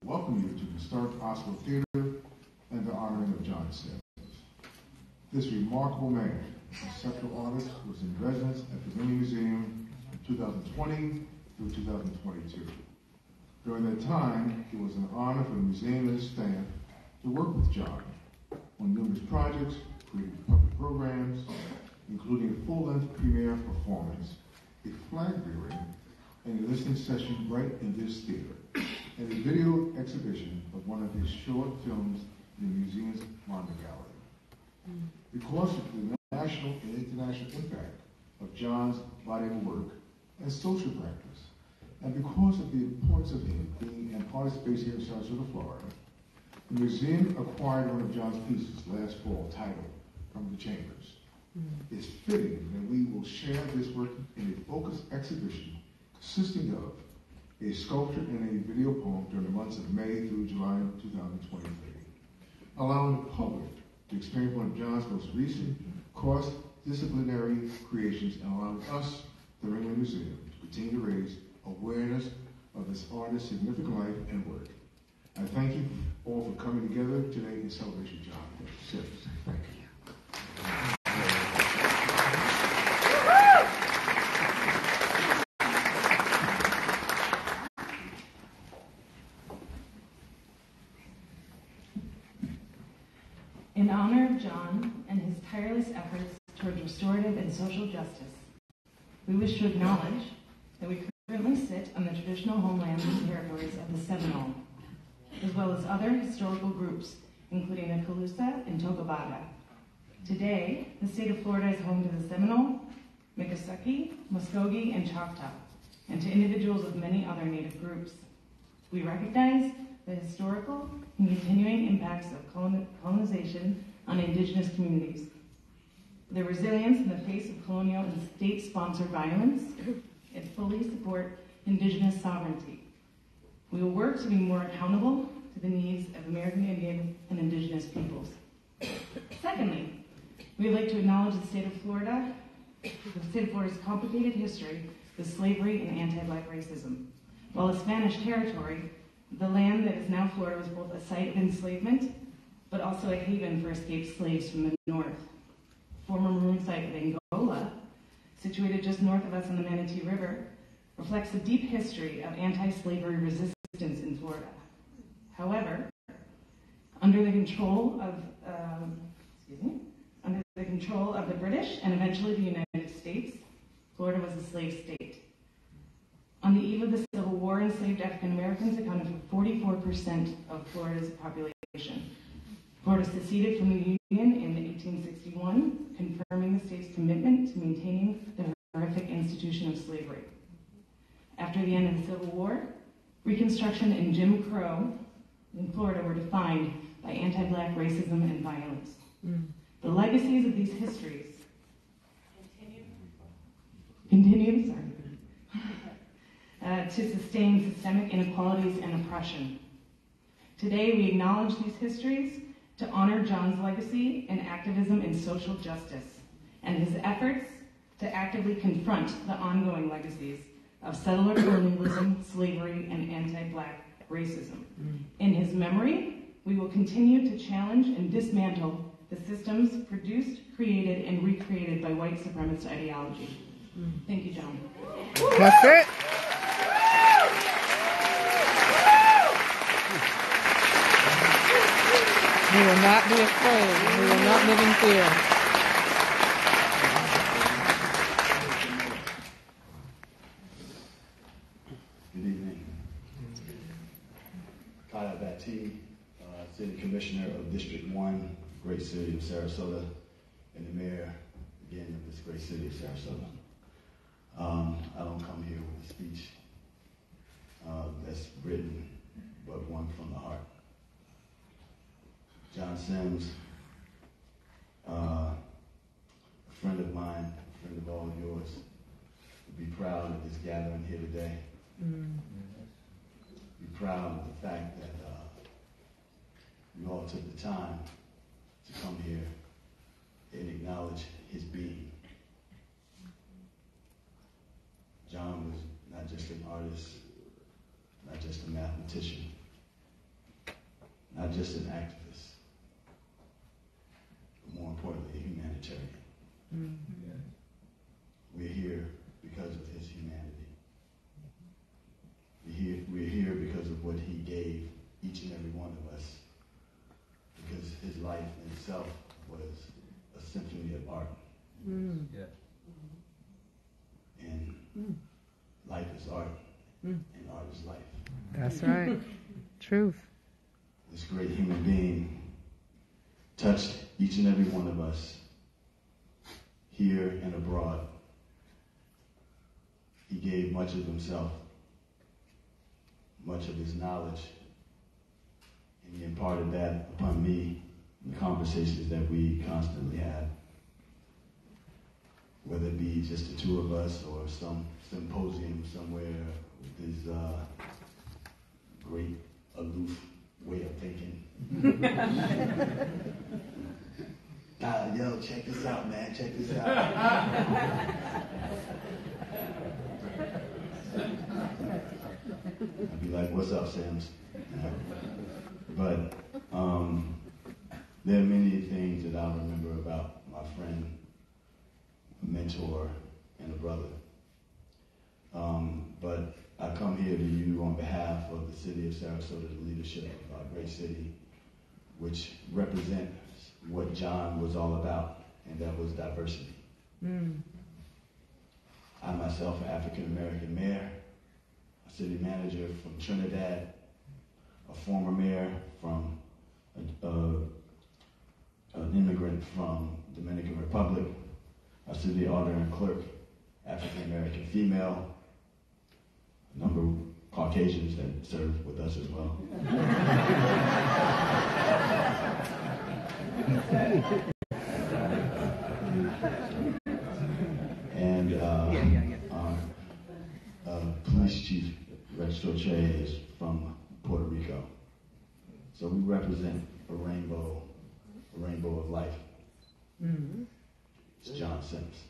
welcome you to the Historic Oscar Theater and the honoring of John Sims. This remarkable man, conceptual artist, was in residence at the Virginia Museum from 2020 through 2022. During that time, it was an honor for the museum and its staff to work with John on numerous projects, creating public programs, including a full-length premiere performance, a flag bearing, and a listening session right in this theater, and a video exhibition of one of his short films in the museum's Monitor Gallery. Because of the national and international impact of John's body of work and social practice, and because of the importance of him being an artist based here in Sarasota, Florida, the museum acquired one of John's pieces last fall titled From the Chambers. It's fitting that we will share this work in a focused exhibition consisting of a sculpture and a video poem during the months of May through July 2023, allowing the public to experience one of John's most recent cross-disciplinary creations and allowing us, the Ringling Museum, to continue to raise awareness of this artist's significant life and work. I thank you all for coming together today in celebration of John Sims. Thank you. In honor of John and his tireless efforts toward restorative and social justice, we wish to acknowledge that we currently sit on the traditional homelands and territories of the Seminole, as well as other historical groups, including the Calusa and Tocobaga. Today, the state of Florida is home to the Seminole, Miccosukee, Muskogee, and Choctaw, and to individuals of many other Native groups. We recognize the historical and continuing impacts of colonization on indigenous communities, their resilience in the face of colonial and state-sponsored violence, and fully support indigenous sovereignty. We will work to be more accountable to the needs of American Indian and indigenous peoples. Secondly, we would like to acknowledge the state of Florida's complicated history with slavery and anti-Black racism. While a Spanish territory, the land that is now Florida was both a site of enslavement, but also a haven for escaped slaves from the north. Former maroon site of Angola, situated just north of us on the Manatee River, reflects a deep history of anti-slavery resistance in Florida. However, under the control of the British and eventually the United States, Florida was a slave state. On the eve of the Civil War, enslaved African Americans accounted for 44% of Florida's population. Florida seceded from the Union in 1861, confirming the state's commitment to maintaining the horrific institution of slavery. After the end of the Civil War, Reconstruction and Jim Crow in Florida were defined by anti-Black racism and violence. The legacies of these histories continue to sustain systemic inequalities and oppression. Today, we acknowledge these histories to honor John's legacy in activism and social justice and his efforts to actively confront the ongoing legacies of settler colonialism, slavery, and anti-Black racism. In his memory, we will continue to challenge and dismantle the systems produced, created, and recreated by white supremacist ideology. Thank you, John. That's it. We will not be afraid. We will not live in fear. Good evening. Kyle Batty, City Commissioner of District 1, great city of Sarasota, and the mayor, again, of this great city of Sarasota. I don't come here with a speech that's written, but one from the heart. John Sims, a friend of mine, a friend of all of yours, would be proud of this gathering here today. Be proud of the fact that you all took the time to come here and acknowledge his being. John was not just an artist, not just a mathematician, not just an activist, but more importantly, a humanitarian. Mm-hmm. We're here because of his humanity. We're here because of what he gave each and every one of us, because his life in itself was a symphony of art. Mm. Yeah. And life is art, and art is life. That's right. Truth. This great human being touched each and every one of us here and abroad. He gave much of himself, much of his knowledge, and he imparted that upon me in the conversations that we constantly have. Whether it be just the two of us or some symposium somewhere with his great aloof way of thinking. Yo, check this out, man. Check this out. I'd be like, what's up, Sims? But there are many things that I remember about my friend, a mentor, and a brother. But I come here to you on behalf of the city of Sarasota, the leadership of our great city, which represents what John was all about, and that was diversity. I myself, an African-American mayor, a city manager from Trinidad, a former mayor from an immigrant from Dominican Republic, a city auditor and clerk, African-American female, a number of Caucasians that serve with us as well. And police chief Registrar Che is from Puerto Rico. So we represent a rainbow of life. It's John Sims.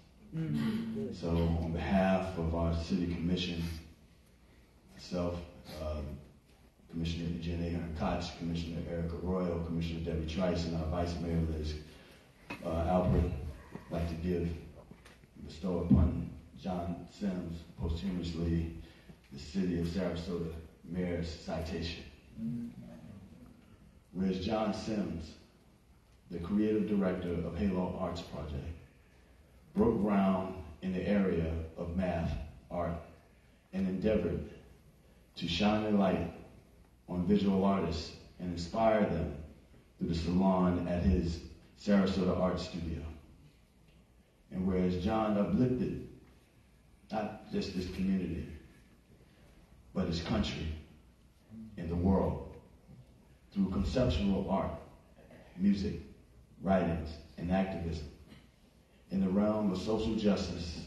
So on behalf of our city commission, myself, Commissioner Jenny Koch, Commissioner Erica Royal, Commissioner Debbie Trice, and our Vice Mayor Liz Albert, I'd like to bestow upon John Sims posthumously the City of Sarasota Mayor's citation. Whereas John Sims, the creative director of Halo Arts Project, broke ground in the area of math, art, and endeavored to shine a light on visual artists and inspire them through the salon at his Sarasota Art Studio. And whereas John uplifted not just this community, but his country and the world through conceptual art, music, writings, and activism in the realm of social justice,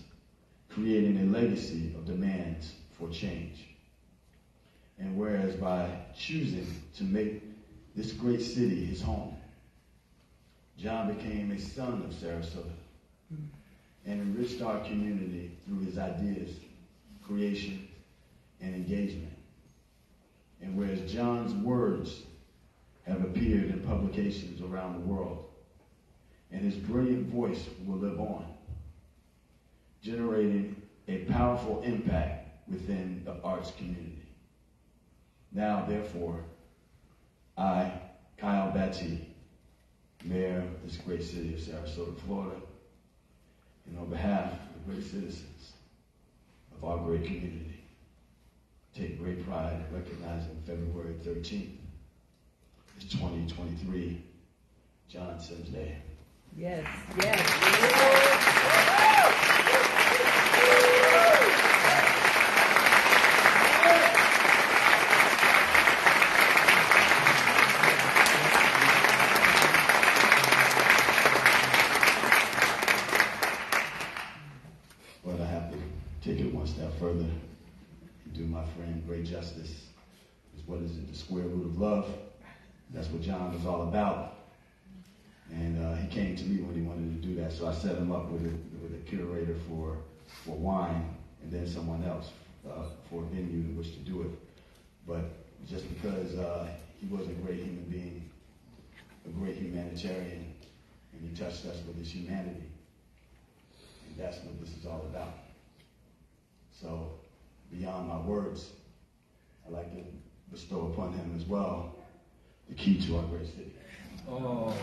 creating a legacy of demands for change. And whereas by choosing to make this great city his home, John became a son of Sarasota and enriched our community through his ideas, creation, and engagement. And whereas John's words have appeared in publications around the world, and his brilliant voice will live on, generating a powerful impact within the arts community. Now, therefore, I, Kyle Batty, Mayor of this great city of Sarasota, Florida, and on behalf of the great citizens of our great community, take great pride in recognizing February 13th is 2023 John Sims Day. Yes. But I have to take it one step further and do my friend great justice. Is what is it? The square root of love. That's what John was all about. And he came to me when he wanted to do that, so I set him up with a curator for wine, and then someone else for a venue in which to do it. But just because he was a great human being, a great humanitarian, and he touched us with his humanity. And that's what this is all about. So, beyond my words, I'd like to bestow upon him as well the key to our great city. Oh.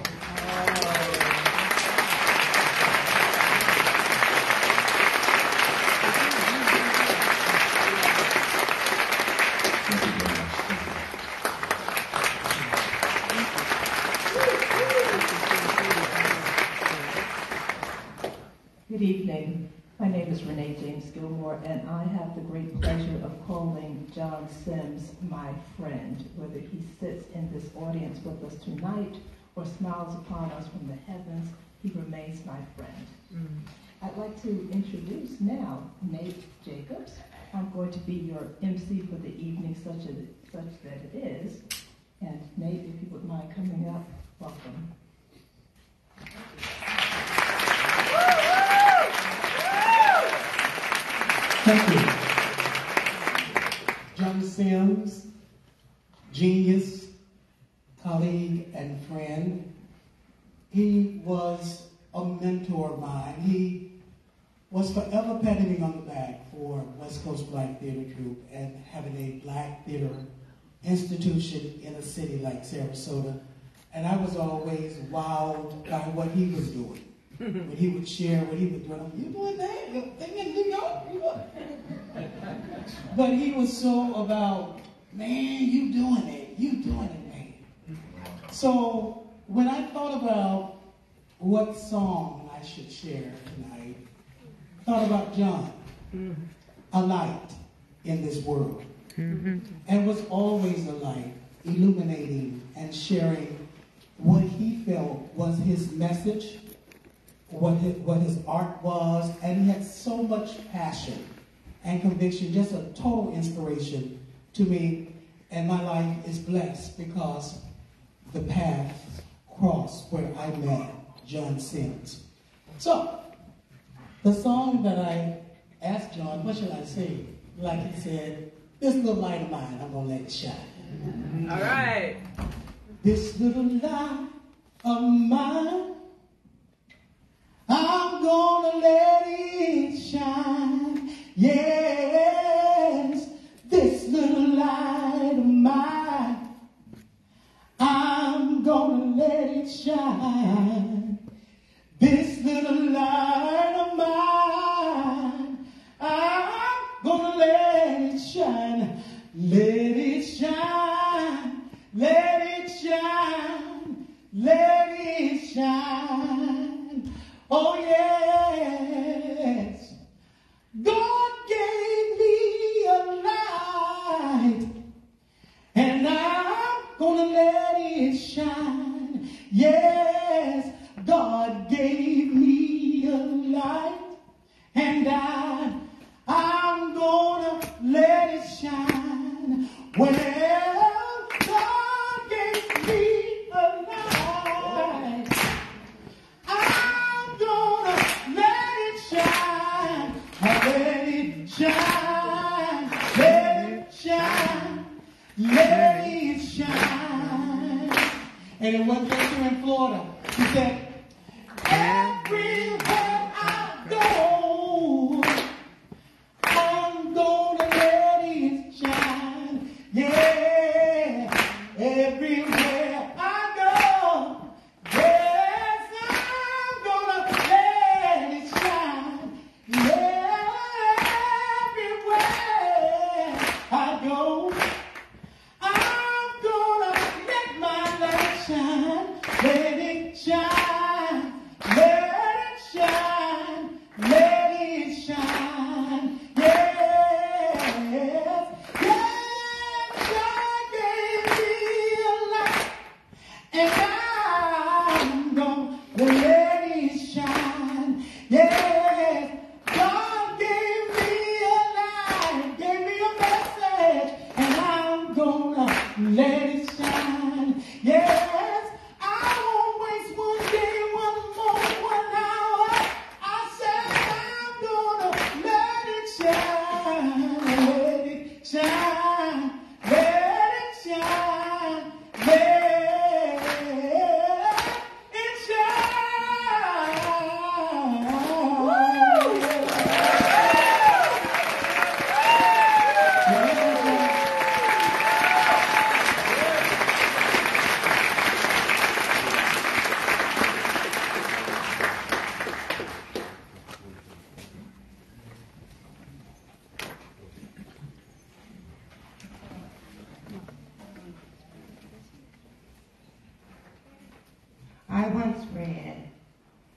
Good evening. My name is Renee James Gilmore, and I have the great pleasure of calling John Sims my friend. Whether he sits in this audience with us tonight or smiles upon us from the heavens, he remains my friend. I'd like to introduce now Nate Jacobs. I'm going to be your MC for the evening, such that it is. And Nate, if you would mind coming up, welcome. Thank you. John Sims, genius, colleague, and friend. He was a mentor of mine. He was forever patting me on the back for West Coast Black Theater Troupe and having a black theater institution in a city like Sarasota. And I was always wowed by what he was doing. When he would share what he was doing, I'm like, you doing that? You're thing in New York? But he was so about, man, you doing it, man. So when I thought about what song I should share tonight, I thought about John, a light in this world, and was always a light, illuminating and sharing what he felt was his message, what his art was, and he had so much passion and conviction, just a total inspiration to me, and my life is blessed because the paths crossed where I met John Sims. So, the song that I asked John, what should I say? Like he said, this little light of mine, I'm gonna let it shine. All right. This little light of mine, I'm gonna let it shine. Yes, this little light of mine, I'm gonna let it shine. This little light of mine, I'm gonna let it shine. Let it shine, let it shine, let it shine. Oh yes, God gave me a light, and I'm gonna let it shine. Yes, God gave me a light, and I'm gonna let it shine. Well, God gave me a light, I'm gonna let it shine. Let it shine, let it shine, let it shine. And in one place here in Florida, he said, everywhere I go, I'm gonna let it shine. Yeah, everywhere I go, yes, I'm gonna let it shine. Yeah, everywhere I go, I'm gonna let my light shine. Let it shine, let it shine, let it shine. Yes, yes, God gave me a light, and I'm gonna let it shine. Yes, God gave me a light, gave me a message, and I'm gonna let it shine. Yes, I won't waste one day, one moment, 1 hour. I said I'm gonna let it shine, let it shine, let it shine, I once read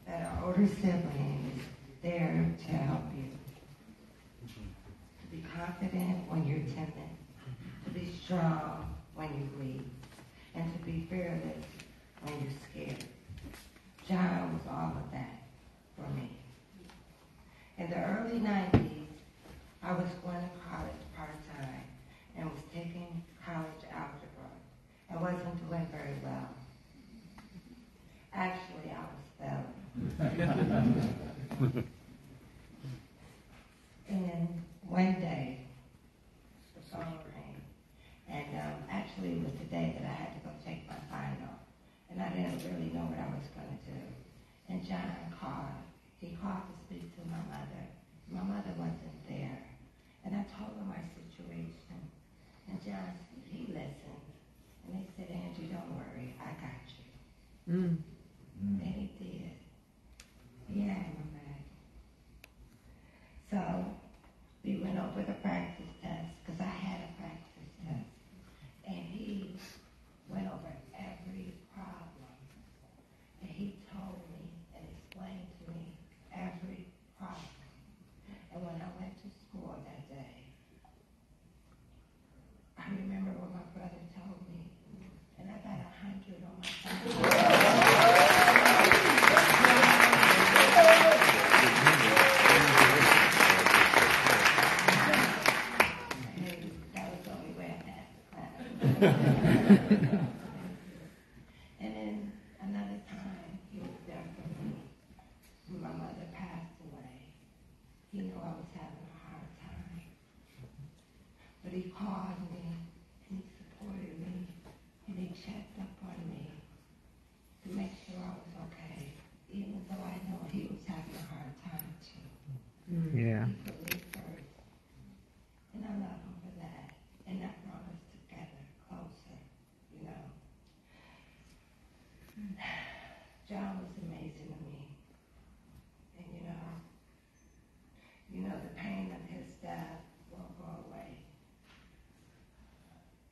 that an older sibling is there to help you. To be confident when you're timid. To be strong when you're weak. And to be fearless when you're scared. John was all of that for me. In the early 90s, I was going to college part-time and was taking college algebra and wasn't doing very well. Actually, I was failing. And one day, the phone rang. And actually, it was the day that I had to go take my final. And I didn't really know what I was going to do. And John called. He called to speak to my mother. My mother wasn't there. And I told her my situation. And John, he listened. And he said, Angie, don't worry. I got you. Mm. And he did. He had my back. So we went over the practice test, because I had a practice test. And he went over every problem. And he told me and explained to me every problem. And when I went to school that day, I remember what my brother told me. And I got 100 on my final. And then another time, he was there for me. When my mother passed away, he knew I was having a hard time. But he called me, and he supported me, and he checked up on me to make sure I was okay, even though I know he was having a hard time too. Yeah. He put me first. And I love him for that. And that brought us together, closer, you know. John was amazing to me. And you know, the pain of his death won't go away.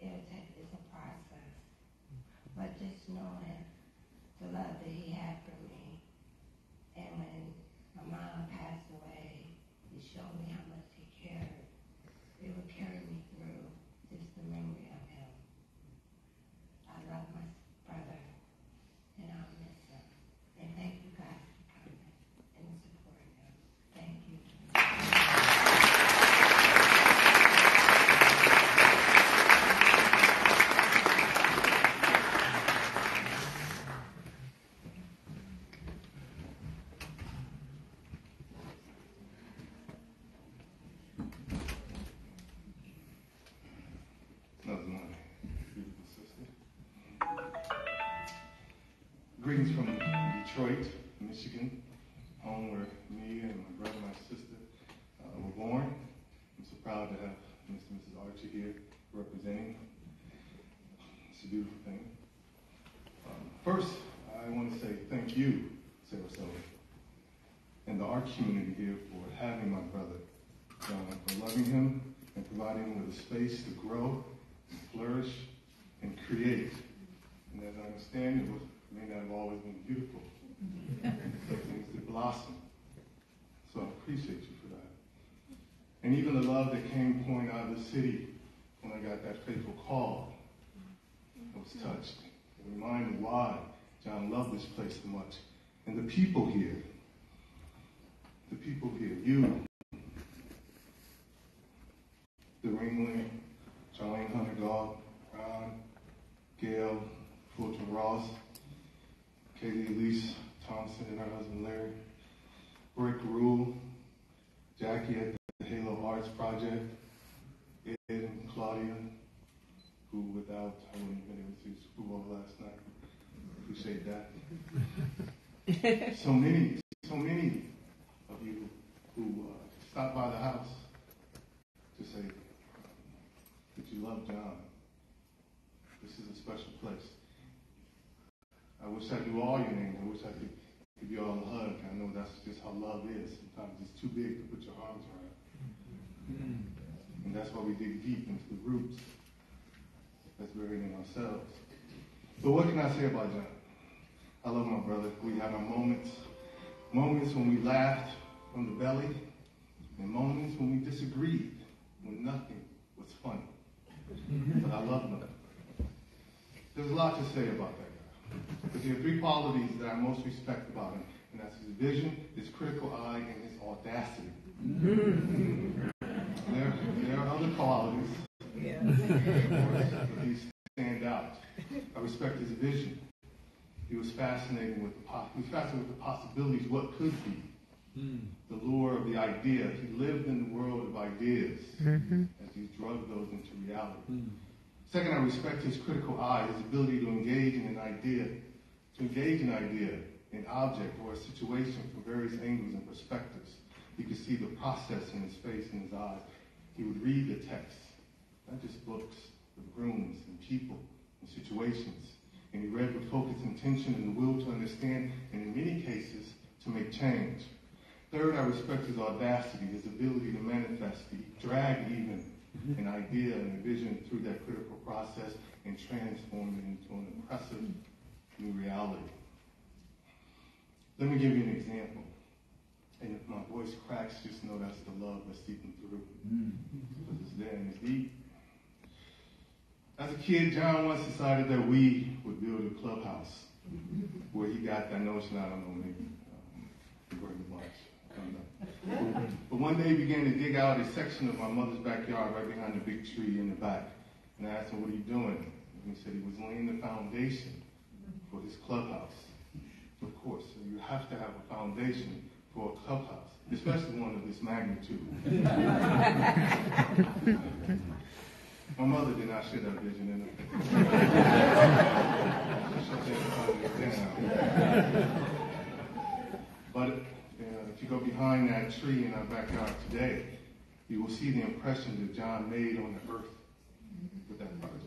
It's a process. But just knowing the love that he had for me, and when my mom passed away, he showed me how much he cared. It would carry me through just the memory of him. I love my brother, and I'll miss him. And thank you guys for coming and supporting him. Thank you. That was my beautiful sister. Greetings from Detroit, Michigan, home where me and my brother and my sister were born. I'm so proud to have Mr. and Mrs. Archie here representing. It's a beautiful thing. First, I want to say thank you, Sarasota, and the art community here for having my brother, John, for loving him and providing him with a space to grow, flourish, and create. And as I understand, it may not have always been beautiful. Things that blossom. So I appreciate you for that. And even the love that came pouring out of the city when I got that fateful call, I was touched. It reminded me why John loved this place so much. And the people here, you, the Ringling, Charlene Hunter-Gall, Ron, Gail, Fulton Ross, Katie Elise Thompson and her husband Larry, Brick Rule, Jackie at the Halo Arts Project, Ed and Claudia, who without her wouldn't have been able to see Super Bowl last night. Appreciate that. So many of you who stopped by the house to say that you love John. This is a special place. I wish I knew all your names. I wish I could give you all a hug. I know that's just how love is. Sometimes it's too big to put your arms around. And that's why we dig deep into the roots that's buried in ourselves. But what can I say about John? I love my brother. We have our moments when we laughed from the belly, and moments when we disagreed, when nothing was funny. But I love him. There's a lot to say about that guy. But there are three qualities that I most respect about him, and that's his vision, his critical eye, and his audacity. There are other qualities, but these stand out. I respect his vision. He was fascinated with the possibilities, what could be. The lure of the idea. He lived in the world of ideas as he drugged those into reality. Second, I respect his critical eye, his ability to engage in an idea, an object, or a situation from various angles and perspectives. He could see the process in his face and his eyes. He would read the text, not just books, but rooms and people and situations. And he read with focus, intention, and the will to understand, and in many cases, to make change. Third, I respect his audacity, his ability to manifest, drag even an idea and a vision through that critical process and transform it into an impressive new reality. Let me give you an example. And if my voice cracks, just know that's the love that's seeping through. Because it's there and it's deep. As a kid, John once decided that we would build a clubhouse. Where he got that notion, I don't know, maybe very much. I don't know. But one day he began to dig out a section of my mother's backyard right behind the big tree in the back. And I asked him, what are you doing? And he said he was laying the foundation for his clubhouse. Of course, so you have to have a foundation for a clubhouse, especially one of this magnitude. My mother did not share that vision in her. But if you go behind that tree in our backyard today, you will see the impression that John made on the earth with that project.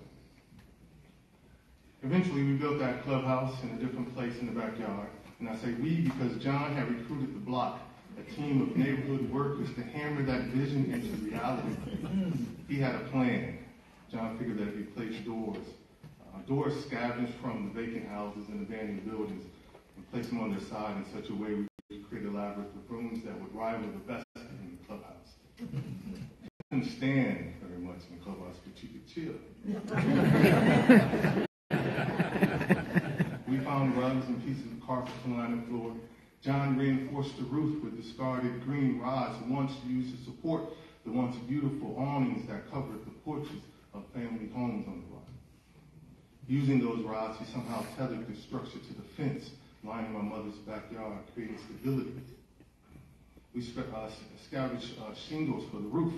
Eventually, we built that clubhouse in a different place in the backyard. And I say we because John had recruited the block, a team of neighborhood workers to hammer that vision into reality. He had a plan. John figured that if he placed doors scavenged from the vacant houses and abandoned buildings, and placed them on their side in such a way we could create elaborate rooms that would rival the best in the clubhouse. You couldn't stand very much in the clubhouse, but you could chill. We found rugs and pieces of carpet to line the floor. John reinforced the roof with discarded green rods once used to support the once beautiful awnings that covered the porches of family homes on the block. Using those rods, he somehow tethered the structure to the fence lining my mother's backyard, creating stability. We scavenged shingles for the roof.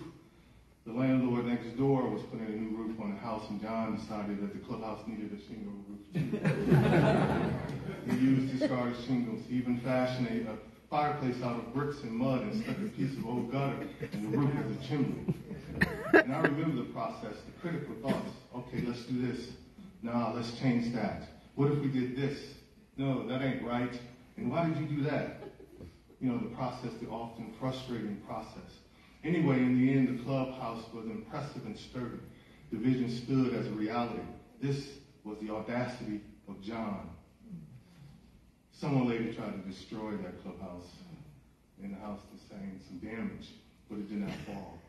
The landlord next door was putting a new roof on the house, and John decided that the clubhouse needed a shingle roof too. He used discarded shingles. He even fashioned a fireplace out of bricks and mud and stuck a piece of old gutter in the roof as a chimney. And I remember the process, the critical thoughts. Okay, let's do this. Nah, let's change that. What if we did this? No, that ain't right. And why did you do that? You know, the process, the often frustrating process. Anyway, in the end, the clubhouse was impressive and sturdy. The vision stood as a reality. This was the audacity of John. Someone later tried to destroy that clubhouse, and the house sustained some damage, but it did not fall.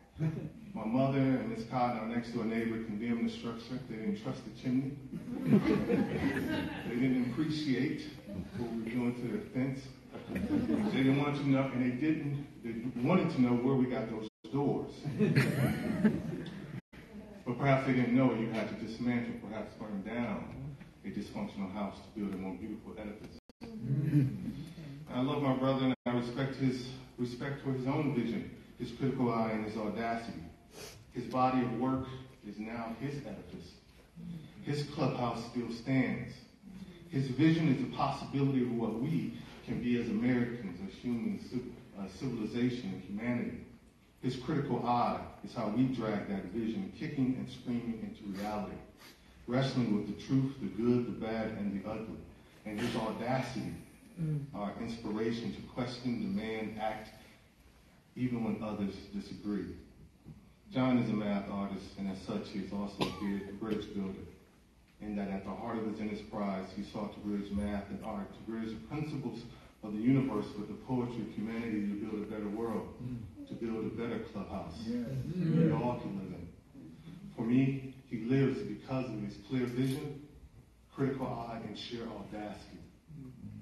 My mother and Miss Cotton, our next door neighbor, condemned the structure. They didn't trust the chimney. They didn't appreciate what we were doing to the fence. They didn't want to know, and they wanted to know where we got those doors. But perhaps they didn't know you had to dismantle, perhaps burn down a dysfunctional house to build a more beautiful edifice. I love my brother, and I respect his respect for his own vision, his critical eye, and his audacity. His body of work is now his edifice. His clubhouse still stands. His vision is the possibility of what we can be as Americans, as human civilization and humanity. His critical eye is how we drag that vision, kicking and screaming into reality, wrestling with the truth, the good, the bad, and the ugly. And his audacity, our inspiration to question, demand, act, even when others disagree. John is a math artist, and as such, he is also a bridge builder. and that at the heart of his enterprise, he sought to bridge math and art, to bridge the principles of the universe with the poetry of humanity to build a better world, to build a better clubhouse we all can live in. For me, he lives because of his clear vision, critical eye, and sheer audacity.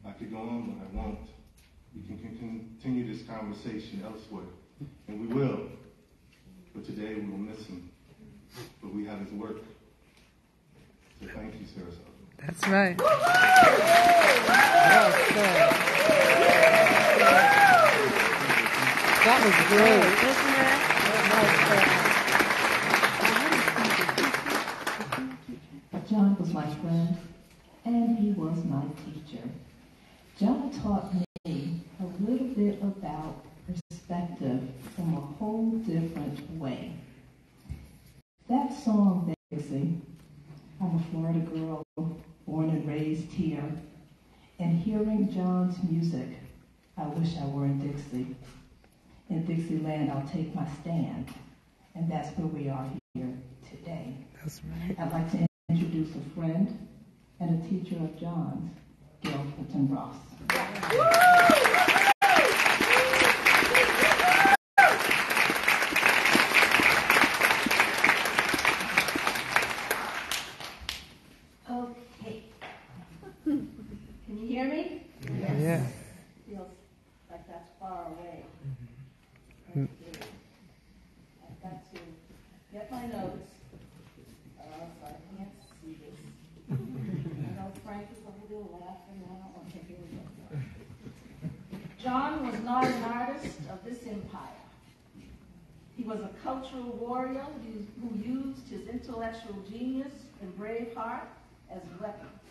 I could go on, but I won't. We can continue this conversation elsewhere, and we will. But today we will miss him. But we have his work. So thank you, Sarasota. That's right. That was great, isn't it? John was my friend, and he was my teacher. John taught me a little bit about perspective from a whole different way. That song, Dixie, I'm a Florida girl, born and raised here, and hearing John's music, I wish I were in Dixie. In Dixieland, I'll take my stand, and that's where we are here today. That's right. I'd like to introduce a friend and a teacher of John's, Gail Fulton Ross. Okay. Can you hear me? Yes. Yeah. Feels like that's far away. Okay. I've got to get my notes. So I can't see this. I know Frank is over there laughing now. Okay, here we go. John was not an artist of this empire. He was a cultural warrior who used his intellectual genius and brave heart as weapons.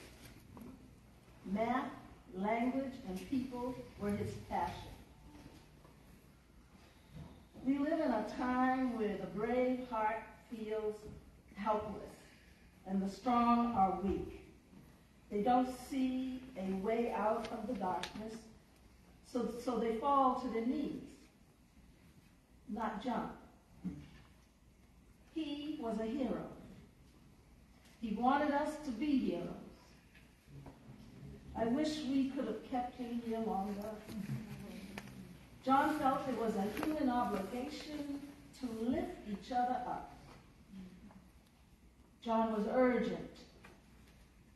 Math, language, and people were his passion. We live in a time where the brave heart feels helpless and the strong are weak. They don't see a way out of the darkness, so they fall to their knees. Not John. He was a hero. He wanted us to be heroes. I wish we could have kept him here longer. John felt it was a human obligation to lift each other up. John was urgent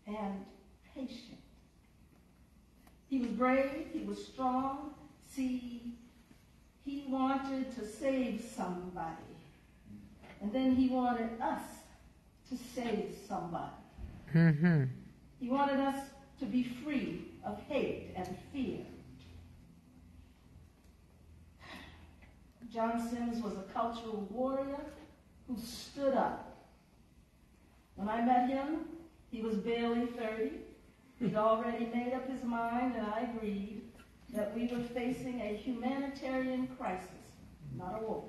and patient. He was brave, he was strong. See, he wanted to save somebody. And then he wanted us to save somebody. Mm-hmm. He wanted us to be free of hate and fear. John Sims was a cultural warrior who stood up. When I met him, he was barely 30. He'd already made up his mind, and I agreed that we were facing a humanitarian crisis, not a war.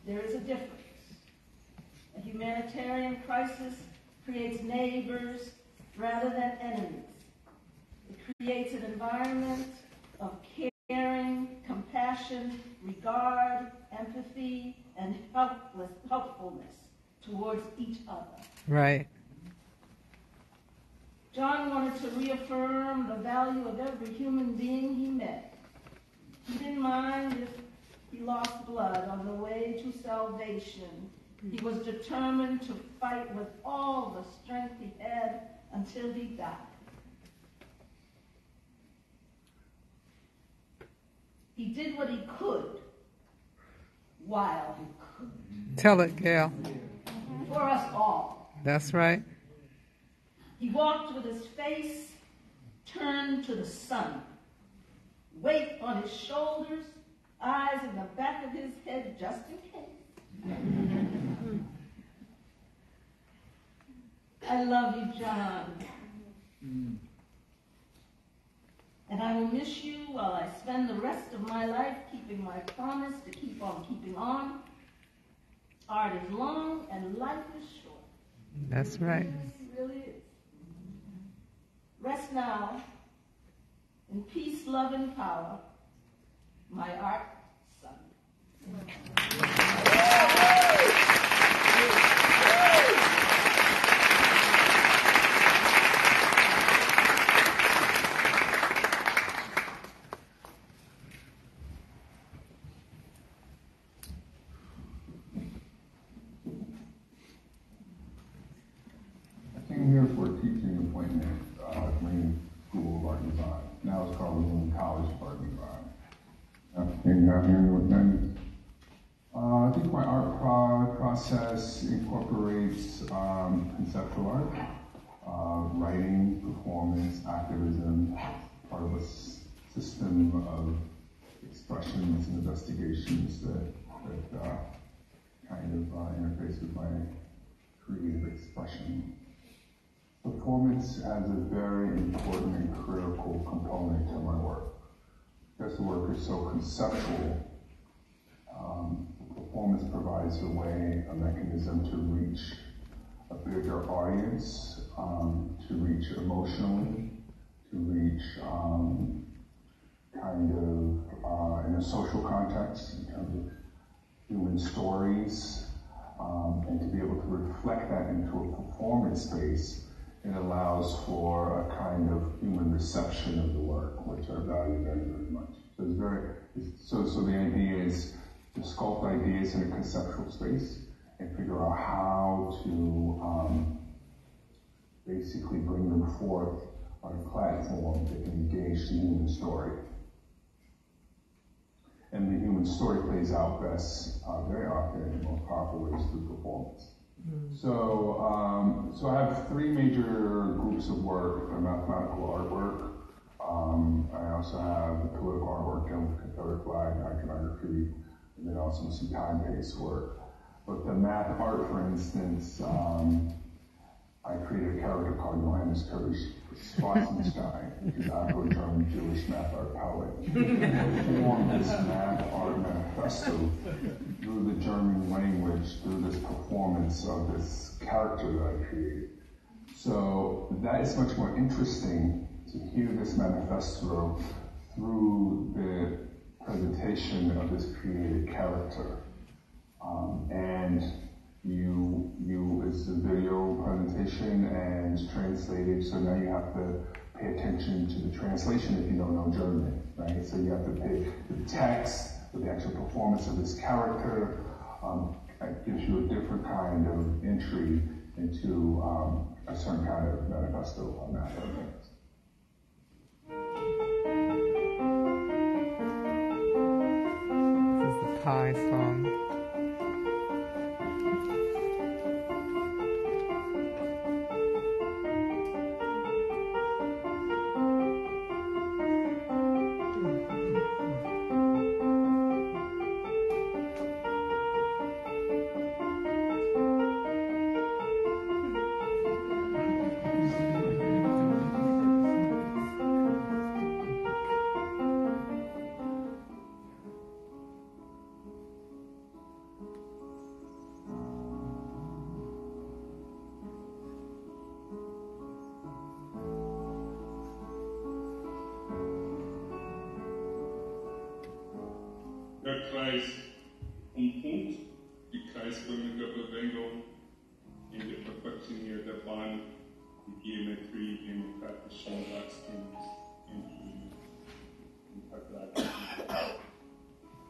There is a difference. A humanitarian crisis creates neighbors rather than enemies. It creates an environment of caring, compassion, regard, empathy, and helpfulness towards each other. Right. John wanted to reaffirm the value of every human being he met. He didn't mind if he lost blood on the way to salvation. He was determined to fight with all the strength he had until he died. He did what he could while he could. Tell it, Gail. For us all. That's right. He walked with his face turned to the sun, weight on his shoulders, eyes in the back of his head just in case. I love you, John. And I will miss you while I spend the rest of my life keeping my promise to keep on keeping on. Art is long and life is short. That's right. It really is. Rest now in peace, love, and power, my art son. at Green School of Art and Design. Now it's called Green College of Art and Design. Can you hear me with me? I think my art process incorporates conceptual art, writing, performance, activism, part of a system of expressions and investigations that kind of interface with my creative expression. Performance has a very important and critical component to my work. Because the work is so conceptual, performance provides a way, a mechanism to reach a bigger audience, to reach emotionally, to reach in a social context, in terms of human stories, and to be able to reflect that into a performance space. It allows for a kind of human reception of the work, which I value very, very much. So the idea is to sculpt ideas in a conceptual space and figure out how to basically bring them forth on a platform that can engage the human story. And the human story plays out best, very often, in the most powerful ways through performance. So I have three major groups of work: the mathematical artwork. I also have political artwork and Confederate flag, iconography, and then also some time-based work. But the math art, for instance, I created a character called Johannes Kirsch, Spots in the Sky, because Afro-German Jewish math art poet. I formed this math art manifesto through the German language, through this performance of this character that I created. So that is much more interesting to hear this manifesto through the presentation of this created character. It's a video presentation and it's translated, so now you have to pay attention to the translation if you don't know German, right? So you have to pay the text, the actual performance of this character. It gives you a different kind of entry into a certain kind of manifesto on that. This is the Pie song. Der Kreis um Punkt, die kreisförmige Bewegung in der Perfektion der Bahn, die Geometrie demokratischen Wachstums im Vergleich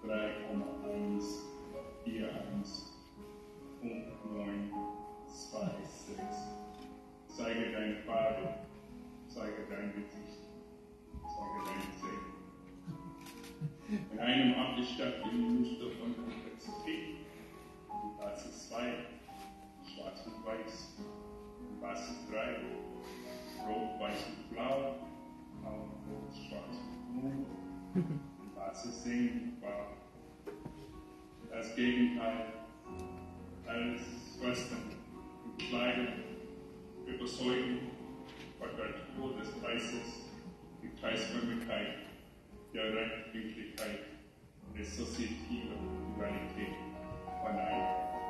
3,141.926. Zeige deine Farbe, zeige dein Gesicht, zeige deine Seele. In einem abgesteckten Muster von Komplexität, die Phase 2, schwarz und weiß, die Phase 3, rot, weiß und blau, blau, rot, schwarz und grün, die Phase 10 war das Gegenteil, als Schwestern und Kleider, Überzeugung, Quadratur des Kreises, die Kreisförmigkeit, der Rechtwinkligkeit, der assoziativen Dualität von einem.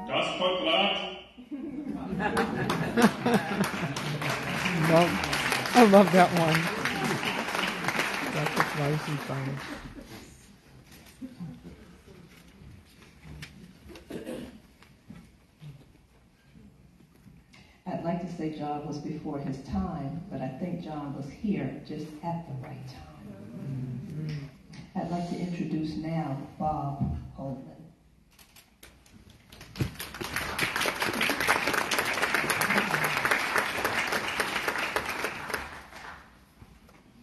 Das Quadrat! I love that one. That's nice and funny. I'd like to say John was before his time, but I think John was here just at the right time. I'd like to introduce now Bob Holman.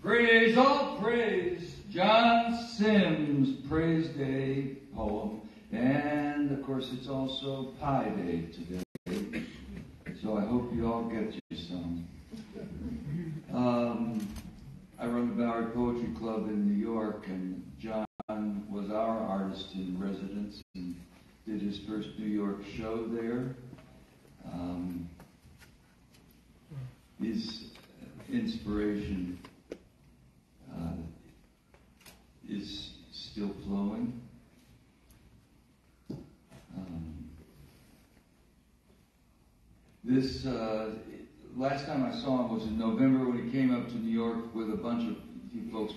Praise, all praise, John Sims' Praise Day poem. And, of course, it's also Pi Day today. So I hope you all get you some. I run the Bowery Poetry Club in New York, and John was our artist in residence and did his first New York show there. His inspiration is still flowing. This last time I saw him was in November when he came up to New York with a bunch of folks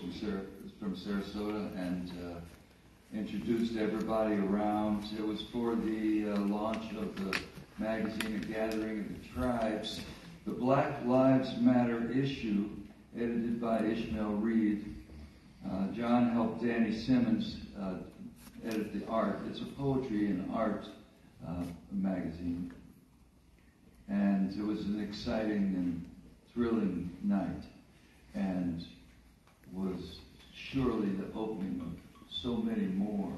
from Sarasota and introduced everybody around. It was for the launch of the magazine, A Gathering of the Tribes. The Black Lives Matter issue, edited by Ishmael Reed. John helped Danny Simmons edit the art. It's a poetry and art magazine. And it was an exciting and thrilling night, and was surely the opening of so many more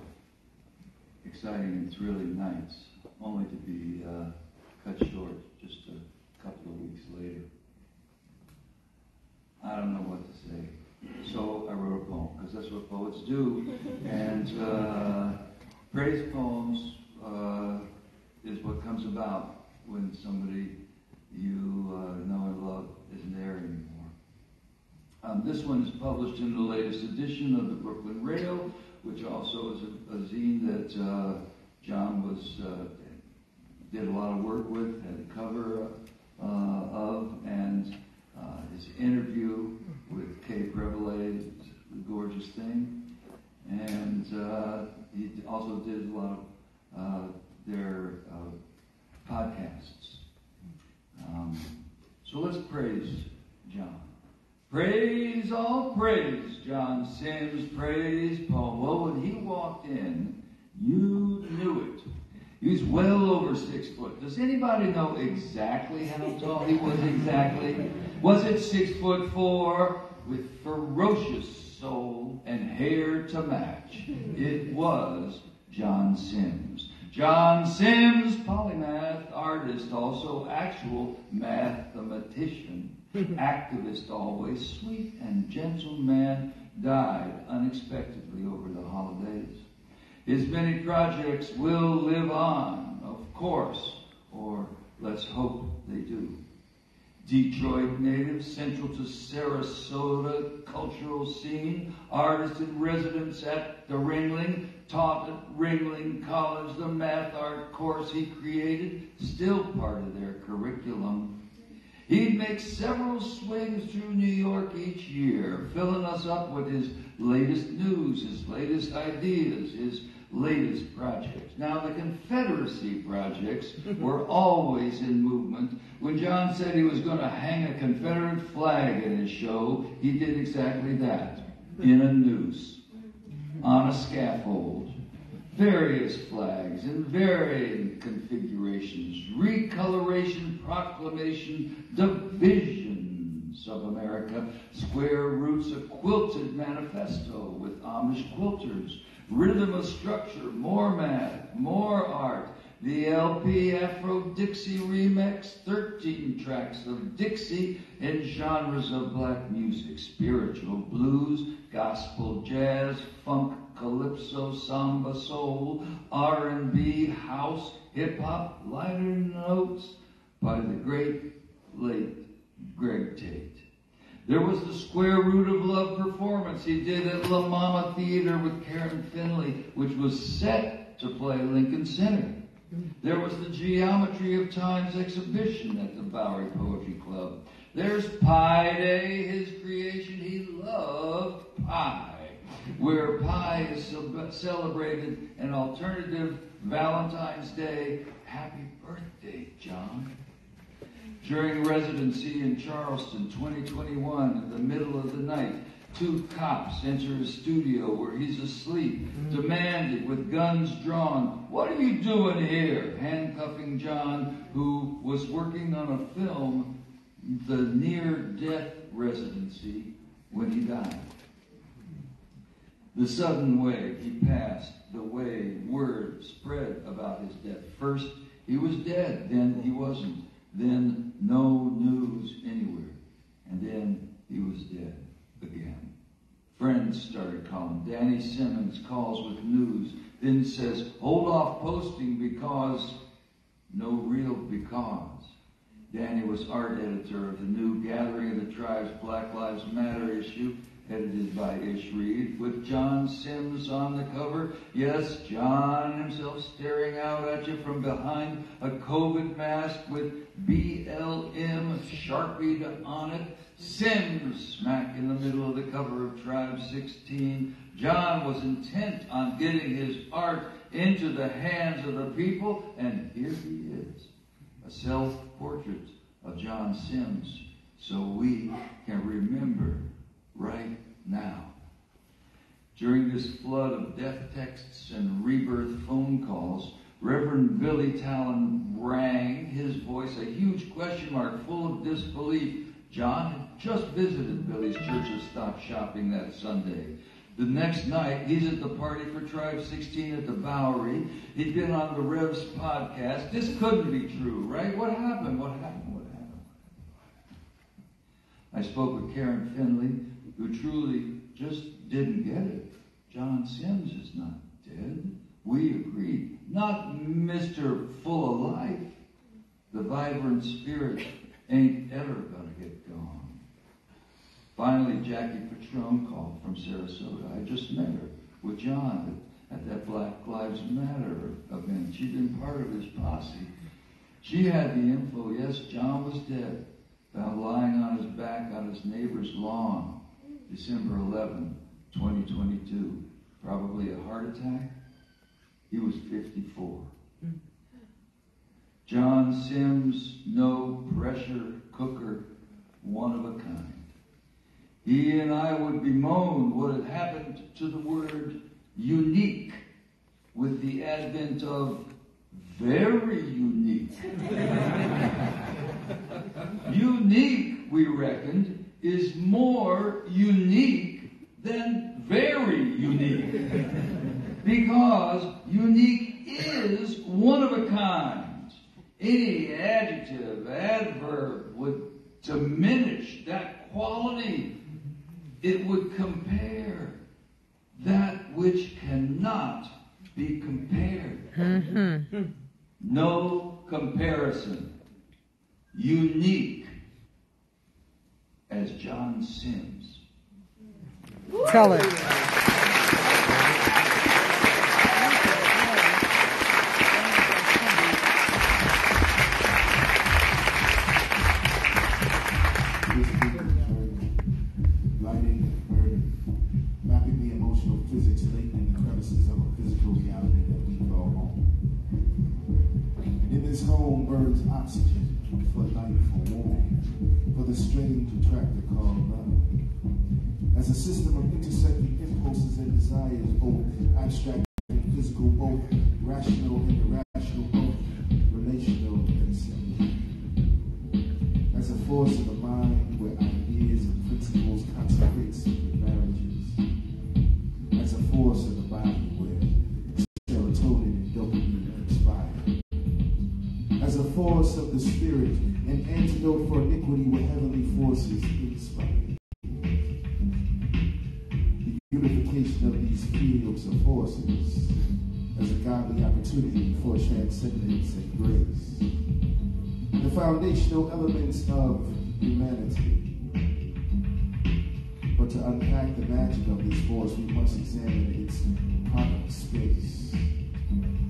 exciting and thrilling nights, only to be cut short just a couple of weeks later. I don't know what to say. So I wrote a poem, because that's what poets do. And praise poems is what comes about when somebody you know and love isn't there anymore. This one is published in the latest edition of the Brooklyn Rail, which also is a zine that John did a lot of work with, had a cover of, and his interview with Kay Prevale, a gorgeous thing. And he also did a lot of their podcasts. So let's praise John. Praise, all praise, John Sims' praise poem. Well, when he walked in, you knew it. He's well over 6 foot. Does anybody know exactly how tall he was exactly? Was it 6'4", with ferocious soul and hair to match? It was John Sims. John Sims, polymath, artist, also actual mathematician, activist always, sweet and gentle man, died unexpectedly over the holidays. His many projects will live on, of course, or let's hope they do. Detroit native, central to Sarasota cultural scene, artist in residence at the Ringling, taught at Ringling College, the math art course he created, still part of their curriculum. He'd make several swings through New York each year, filling us up with his latest news, his latest ideas, his latest projects. Now, the Confederacy projects were always in movement. When John said he was going to hang a Confederate flag in his show, he did exactly that, in a noose, on a scaffold. Various flags in varying configurations, recoloration, proclamation, divisions of America, square roots, a quilted manifesto with Amish quilters, rhythm of structure, more math, more art, the LP Afro-Dixie remix, 13 tracks of Dixie in genres of black music, spiritual, blues, gospel, jazz, funk, calypso, samba, soul, R&B, house, hip-hop, lighter notes by the great late Greg Tate. There was the Square Root of Love performance he did at La Mama Theater with Karen Finley, which was set to play Lincoln Center. There was the Geometry of Times exhibition at the Bowery Poetry Club. There's Pi Day, his creation. He loved pie, where pie is celebrated an alternative Valentine's Day. Happy birthday, John. During residency in Charleston, 2021, in the middle of the night, 2 cops enter his studio where he's asleep, demanding with guns drawn, "What are you doing here?" handcuffing John, who was working on a film, the near-death residency when he died. The sudden way he passed, the way word spread about his death. First, he was dead, then he wasn't, then no news anywhere, and then he was dead again. Friends started calling. Danny Simmons calls with news, then says, hold off posting because, no real because. Danny was art editor of the new Gathering of the Tribes Black Lives Matter issue, edited by Ish Reed, with John Sims on the cover. Yes, John himself staring out at you from behind a COVID mask with BLM Sharpied on it. Sims smack in the middle of the cover of Tribe 16. John was intent on getting his art into the hands of the people, and here he is, a self-portrait of John Sims, so we can remember right now. During this flood of death texts and rebirth phone calls, Reverend Billy Talon rang, his voice a huge question mark full of disbelief. John had just visited Billy's church of Stop Shopping that Sunday. The next night, he's at the party for Tribe 16 at the Bowery. He'd been on the Revs podcast. This couldn't be true, right? What happened? What happened? What happened? I spoke with Karen Finley, who truly just didn't get it. John Sims is not dead. We agreed. Not Mr. Full of Life. The vibrant spirit ain't ever gonna get gone. Finally, Jackie Patron called from Sarasota. I just met her with John at that Black Lives Matter event. She'd been part of his posse. She had the info. Yes, John was dead, found lying on his back on his neighbor's lawn, December 11, 2022. Probably a heart attack. He was 54. John Sims, no pressure cooker, one of a kind. He and I would bemoan what had happened to the word unique with the advent of very unique. Unique, we reckoned, is more unique than very unique. Because unique is one of a kind. Any adjective, adverb would diminish that quality. It would compare that which cannot be compared. Mm-hmm. No comparison. Unique as John Sims. Tell it. Physics latent in the crevices of a physical reality that we call home. And in this home burns oxygen for life, for warmth, for the strange attractor called love. As a system of intersecting impulses and desires, both abstract and physical, both rational and irrational, both relational and similar. As a force of the mind where ideas and principles consecrate secret marriages. As a force of the body where serotonin and dopamine conspire. As a force of the spirit, an antidote for iniquity where heavenly forces inspire. The unification of these fields of forces as a godly opportunity for transcendence and grace. The foundational elements of humanity. But to unpack the magic of this force, we must examine its product space.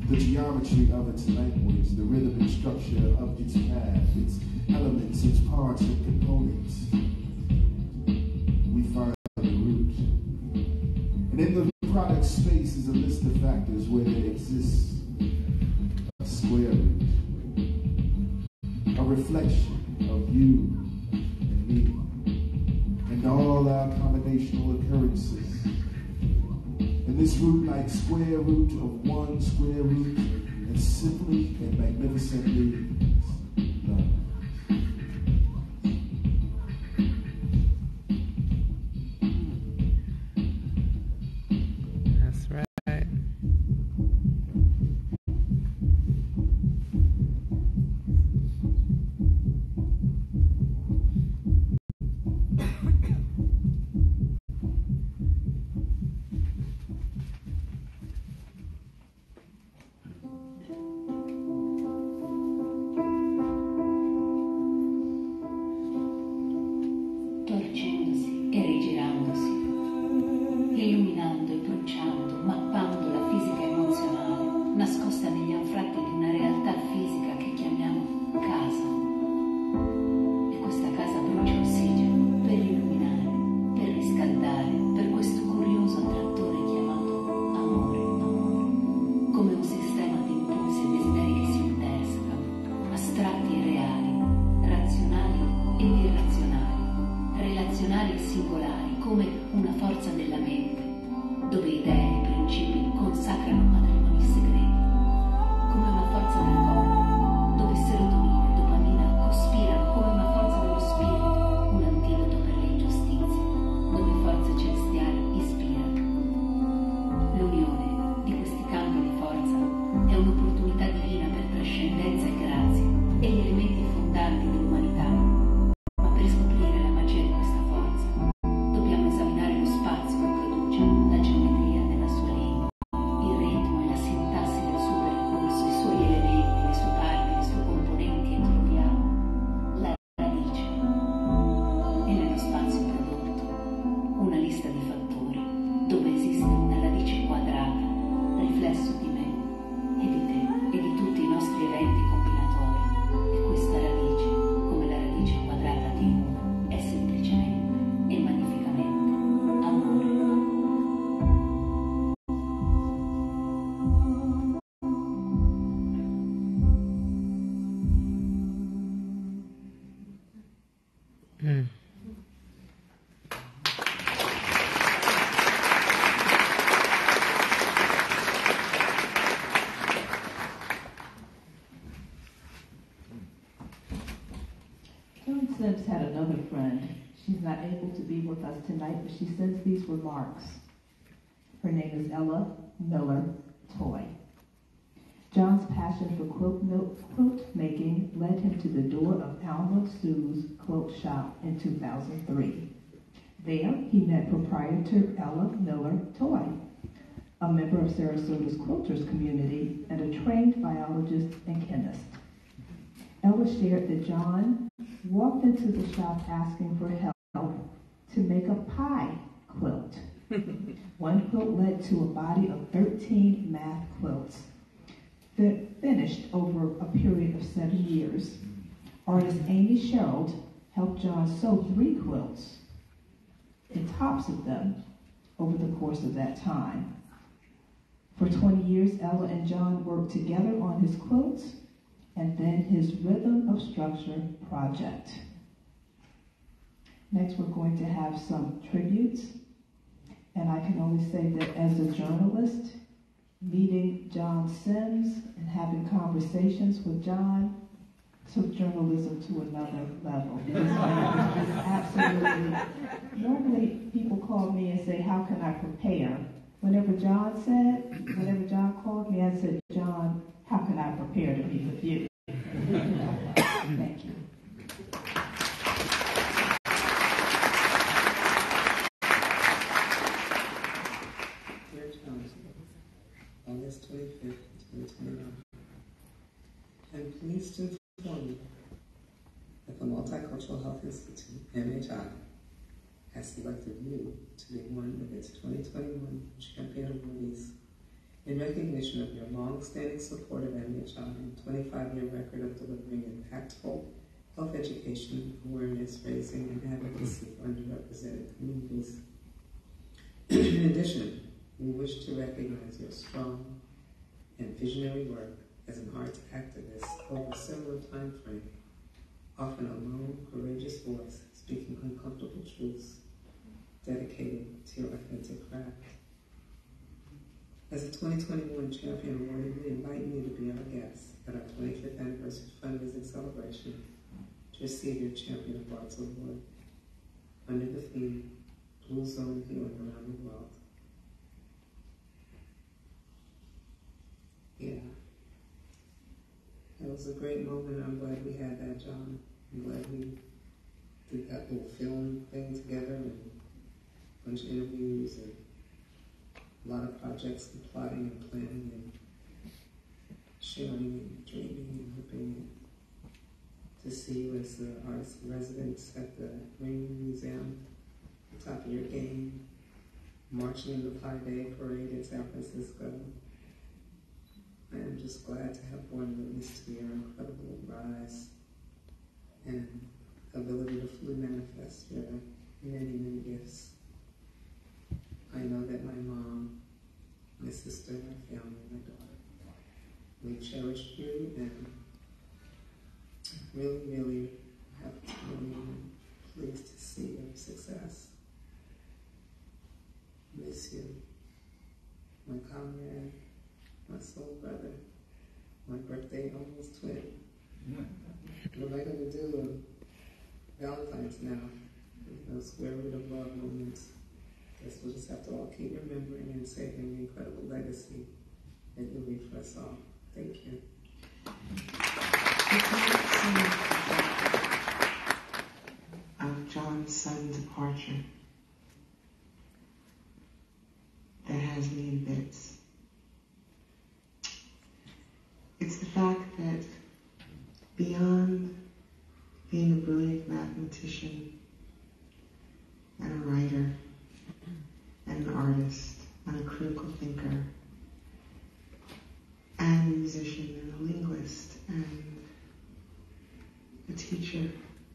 The geometry of its language, the rhythm and structure of its path, its elements, its parts and components. We find the root. And in the product space is a list of factors where there exists a square root, a reflection of you and me. And all our combinational occurrences. And this root, like square root of one square root, and simply and magnificently love. relazionali e singolari come una forza nella mente, dove idee e principi consacrano matrimoni segreti, come una forza del corpo, dove serotonina e dopamina cospirano come una forza dello spirito, un antidoto per le ingiustizie, dove forze celestiali ispirano. L'unione di questi campi di forza è un'opportunità divina per trascendenza e grazia e gli elementi fondanti dell'umanità. Ma per scoprire la magia di questa forza, dobbiamo esaminare lo spazio che produce la geometria della sua linea, il ritmo e la sintassi del suo percorso, i suoi elementi, le sue parti, le sue componenti, e troviamo la radice. E nello spazio prodotto, una lista di fattori, dove esiste una radice quadrata, riflesso di me e di te e di tutti i nostri eventi combinatori. E questa radice, come la radice quadrata di uno, è semplicemente e magnificamente amore. John Sims had another friend. She's not able to be with us tonight, but she sends these remarks. Her name is Ella Miller Toy. John's passion for quilt making led him to the door of Alma Sue's quilt shop in 2003. There, he met proprietor Ella Miller Toy, a member of Sarasota's quilters community and a trained biologist and chemist. Ella shared that John walked into the shop asking for help to make a pie quilt. One quilt led to a body of 13 math quilts that finished over a period of 7 years. Artist Amy Sherrill helped John sew 3 quilts and tops of them over the course of that time. For 20 years, Ella and John worked together on his quilts and then his Rhythm of Structure project. Next, we're going to have some tributes. And I can only say that as a journalist, meeting John Sims and having conversations with John took journalism to another level. Absolutely. Normally, people call me and say, how can I prepare? Whenever John called me, I said, John, how can I prepare to be with you? Thank you. Dear John, August 25th, 2021. I'm pleased to inform you that the Multicultural Health Institute, MHI, has selected you to be one of its 2021 Champion Awardees in recognition of your long-standing support of MHI and 25-year record of delivering impactful health education, awareness raising, and advocacy for underrepresented communities. In addition, we wish to recognize your strong and visionary work as an arts activist over a similar time frame, often a lone, courageous voice speaking uncomfortable truths, dedicated to your authentic craft. As a 2021 Champion Awardee, we invite you to be our guest at our 25th anniversary fundraising celebration to receive your Champion of Arts Award under the theme Blue Zone Healing Around the World. Yeah. It was a great moment. I'm glad we had that, John. I'm glad we did that little film thing together and a bunch of interviews and a lot of projects and plotting and planning and sharing and dreaming and hoping to see you as the artist in residence at the Green Museum, at the top of your game, marching in the Pi Day parade in San Francisco. I am just glad to have borne witness to your incredible rise and ability to fully manifest your many, many gifts. I know that my mom, my sister, my family, my daughter, we cherished you and really, really have really pleased to see your success. soul brother. My birthday almost twin. We're not going to do Valentine's now. Square root of love moments. Guess we'll just have to all keep remembering and saving the incredible legacy that you leave for us all. Thank you. Of John's sudden departure that has me in bits. It's the fact that beyond being a brilliant mathematician and a writer and an artist and a critical thinker and a musician and a linguist and a teacher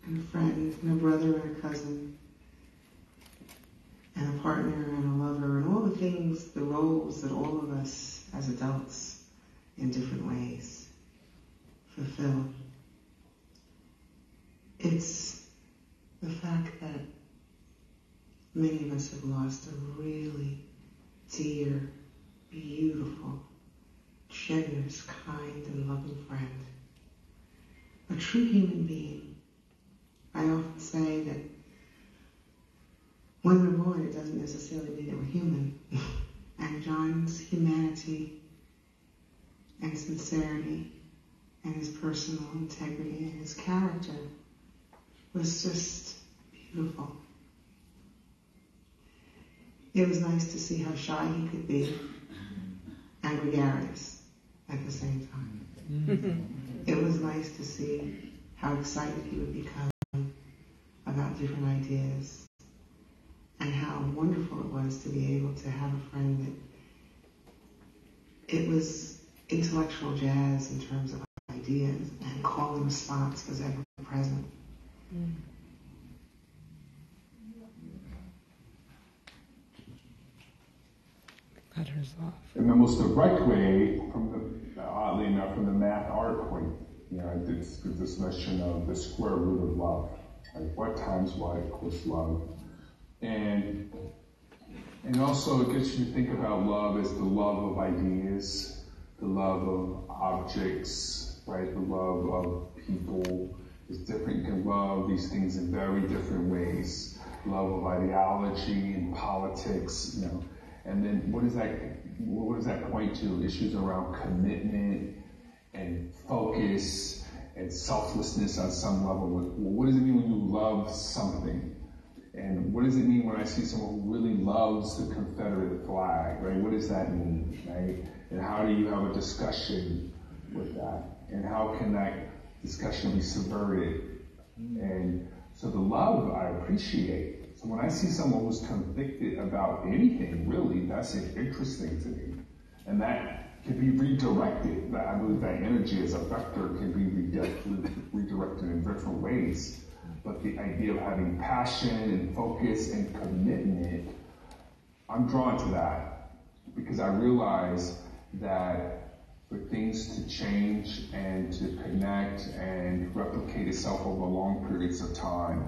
and a friend and a brother and a cousin and a partner and a lover and all the things, the roles that all of us as adults in different ways fulfill. It's the fact that many of us have lost a really dear, beautiful, generous, kind, and loving friend. A true human being. I often say that when we're born, it doesn't necessarily mean that we're human. And John's humanity and sincerity and his personal integrity and his character was just beautiful. It was nice to see how shy he could be and gregarious at the same time. It was nice to see how excited he would become about different ideas and how wonderful it was to be able to have a friend that it was intellectual jazz in terms of ideas, and call and response was ever present. Letters off. In the most direct way, oddly enough, from the math art point, it's this notion of the square root of love. Like what times what equals love. And also it gets you to think about love as the love of ideas, the love of objects, right? The love of people. It's different. You can love these things in very different ways. Love of ideology and politics, And then what does that point to? Issues around commitment and focus and selflessness on some level. What does it mean when you love something? And what does it mean when I see someone who really loves the Confederate flag, right? What does that mean, right? And how do you have a discussion with that? And how can that discussion be subverted? And so the love I appreciate. So when I see someone who's convicted about anything, really, that's interesting to me. And that can be redirected. I believe that energy as a vector can be redirected in different ways. But the idea of having passion and focus and commitment, I'm drawn to that because I realize that for things to change and to connect and replicate itself over long periods of time,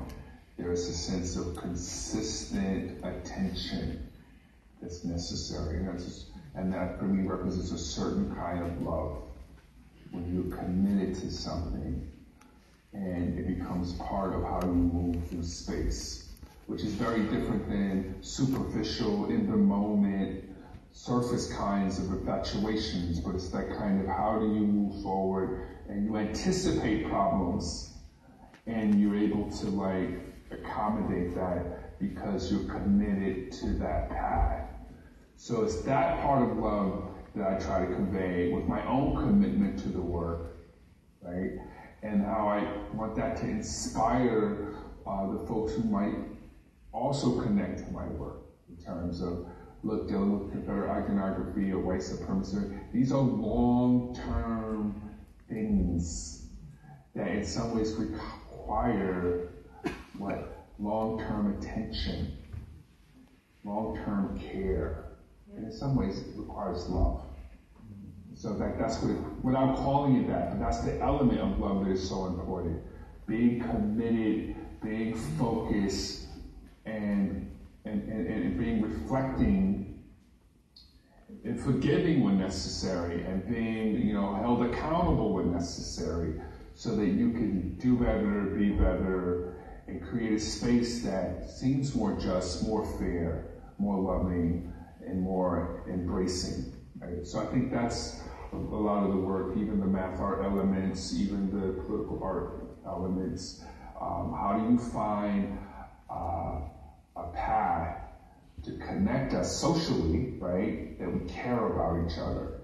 there's a sense of consistent attention that's necessary. And that for me represents a certain kind of love. When you're committed to something and it becomes part of how you move through space, which is very different than superficial, in the moment, surface kinds of infatuations, but it's that kind of how do you move forward and you anticipate problems and you're able to accommodate that because you're committed to that path. So it's that part of love that I try to convey with my own commitment to the work, right? And how I want that to inspire the folks who might also connect to my work in terms of, dealing with Confederate iconography or white supremacy. These are long-term things that in some ways require long-term attention, long-term care, and in some ways it requires love. So that's without calling it that, but that's the element of love that is so important. Being committed, being focused, and being reflecting and forgiving when necessary, and being, held accountable when necessary, so that you can do better, be better, and create a space that seems more just, more fair, more loving, and more embracing. Right? So I think that's a lot of the work, even the math art elements, even the political art elements. How do you find a path to connect us socially, right? That we care about each other,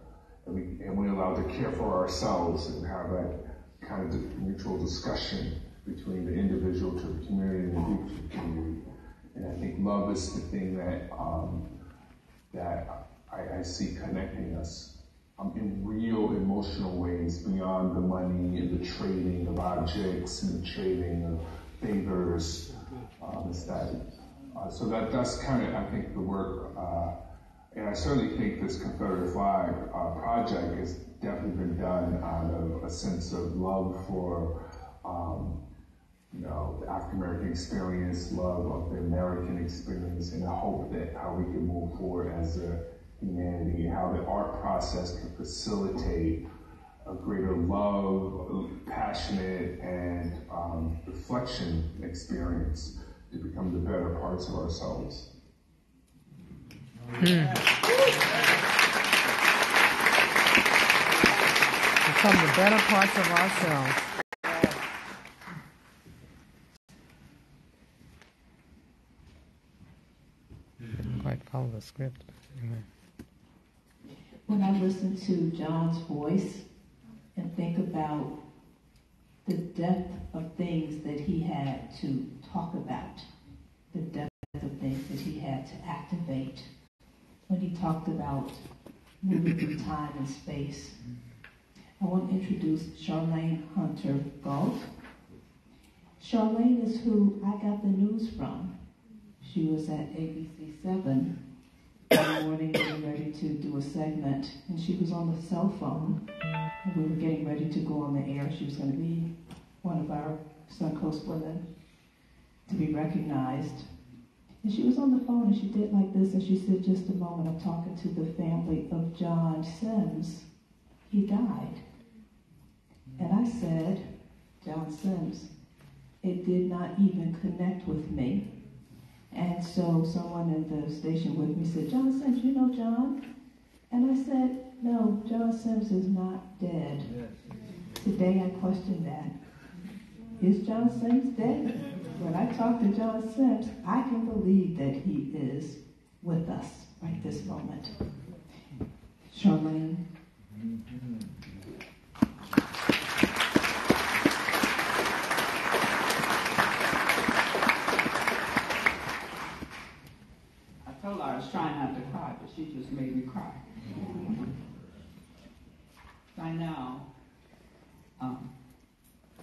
and we're allowed to care for ourselves and have that kind of mutual discussion between the individual to the community and the group to the community. And I think love is the thing that I see connecting us in real emotional ways beyond the money and the trading of objects and the trading of favors. So that's kind of, I think, the work. And I certainly think this Confederate flag project has definitely been done out of a sense of love for the African American experience, love of the American experience, and a hope that how we can move forward as a humanity, how the art process can facilitate a greater love, passionate, and reflection experience to become the better parts of ourselves. Become the better parts of ourselves. Quite follow the script. Anyway. When I listen to John's voice and think about the depth of things that he had to talk about, the depth of things that he had to activate, when he talked about moving through time and space, I want to introduce Charlene Hunter Galt. Charlene is who I got the news from. She was at ABC 7 one morning getting ready to do a segment, and she was on the cell phone, and we were getting ready to go on the air. She was going to be one of our Suncoast women to be recognized. And she was on the phone, and she did like this, and she said, "Just a moment, I'm talking to the family of John Sims. He died." And I said, "John Sims." It did not even connect with me. And so someone in the station with me said, "John Sims, you know John?" And I said, "No, John Sims is not dead." Today I questioned that. Is John Sims dead? When I talk to John Sims, I can believe that he is with us right this moment. Charlene. I told her I was trying not to cry, but she just made me cry. By now,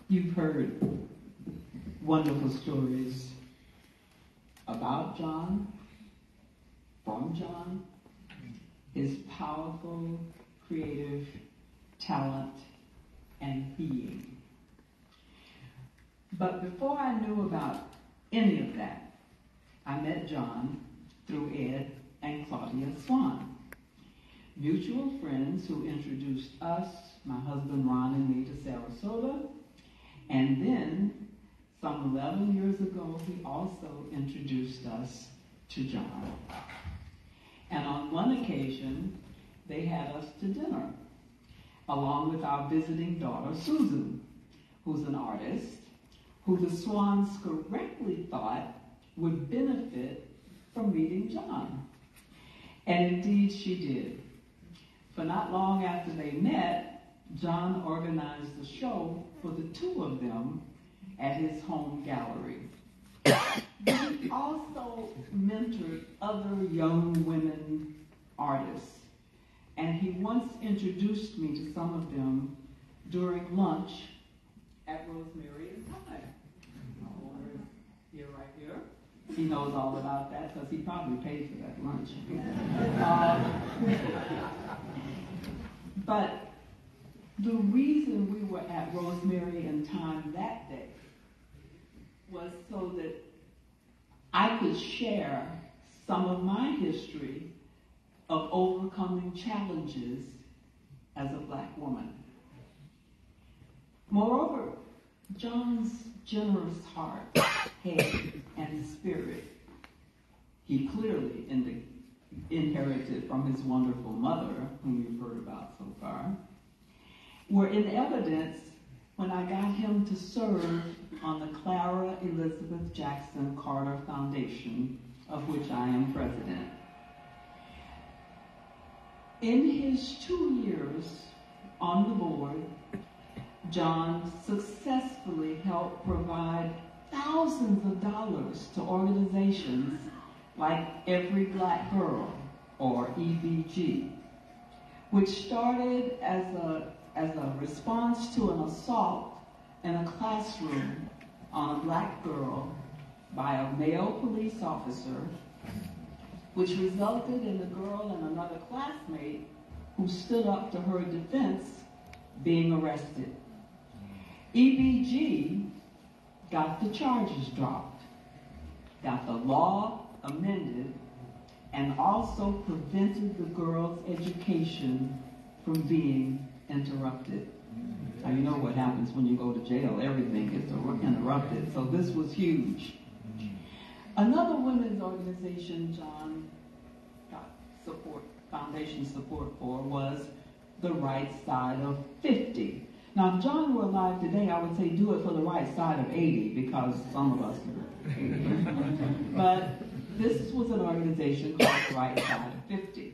you've heard wonderful stories about John, from John, his powerful, creative talent and being. But before I knew about any of that, I met John through Ed and Claudia Swan, mutual friends who introduced us, my husband Ron and me, to Sarasota. And then, some 11 years ago, he also introduced us to John. And on one occasion, they had us to dinner, along with our visiting daughter, Susan, who's an artist, who the Swans correctly thought would benefit from meeting John. And indeed she did. For not long after they met, John organized a show for the two of them at his home gallery. He also mentored other young women artists, and he once introduced me to some of them during lunch at Rosemary and Thyme. Here, right here. He knows all about that because he probably paid for that lunch. But the reason we were at Rosemary and Thyme that day was so that I could share some of my history of overcoming challenges as a Black woman. Moreover, John's generous heart, head, and spirit, he clearly inherited from his wonderful mother, whom you've heard about so far, were in evidence when I got him to serve on the Clara Elizabeth Jackson Carter Foundation, of which I am president. In his 2 years on the board, John successfully helped provide thousands of dollars to organizations like Every Black Girl, or EBG, which started as a response to an assault in a classroom on a Black girl by a male police officer, which resulted in the girl and another classmate who stood up to her defense being arrested. EBG got the charges dropped, got the law amended, and also prevented the girl's education from being interrupted. Now you know what happens when you go to jail. Everything gets interrupted. So this was huge. Another women's organization John got foundation support for was the Right Side of 50. Now, if John were alive today, I would say do it for the right side of 80, because some of us are 80. But this was an organization called the Right Side of 50.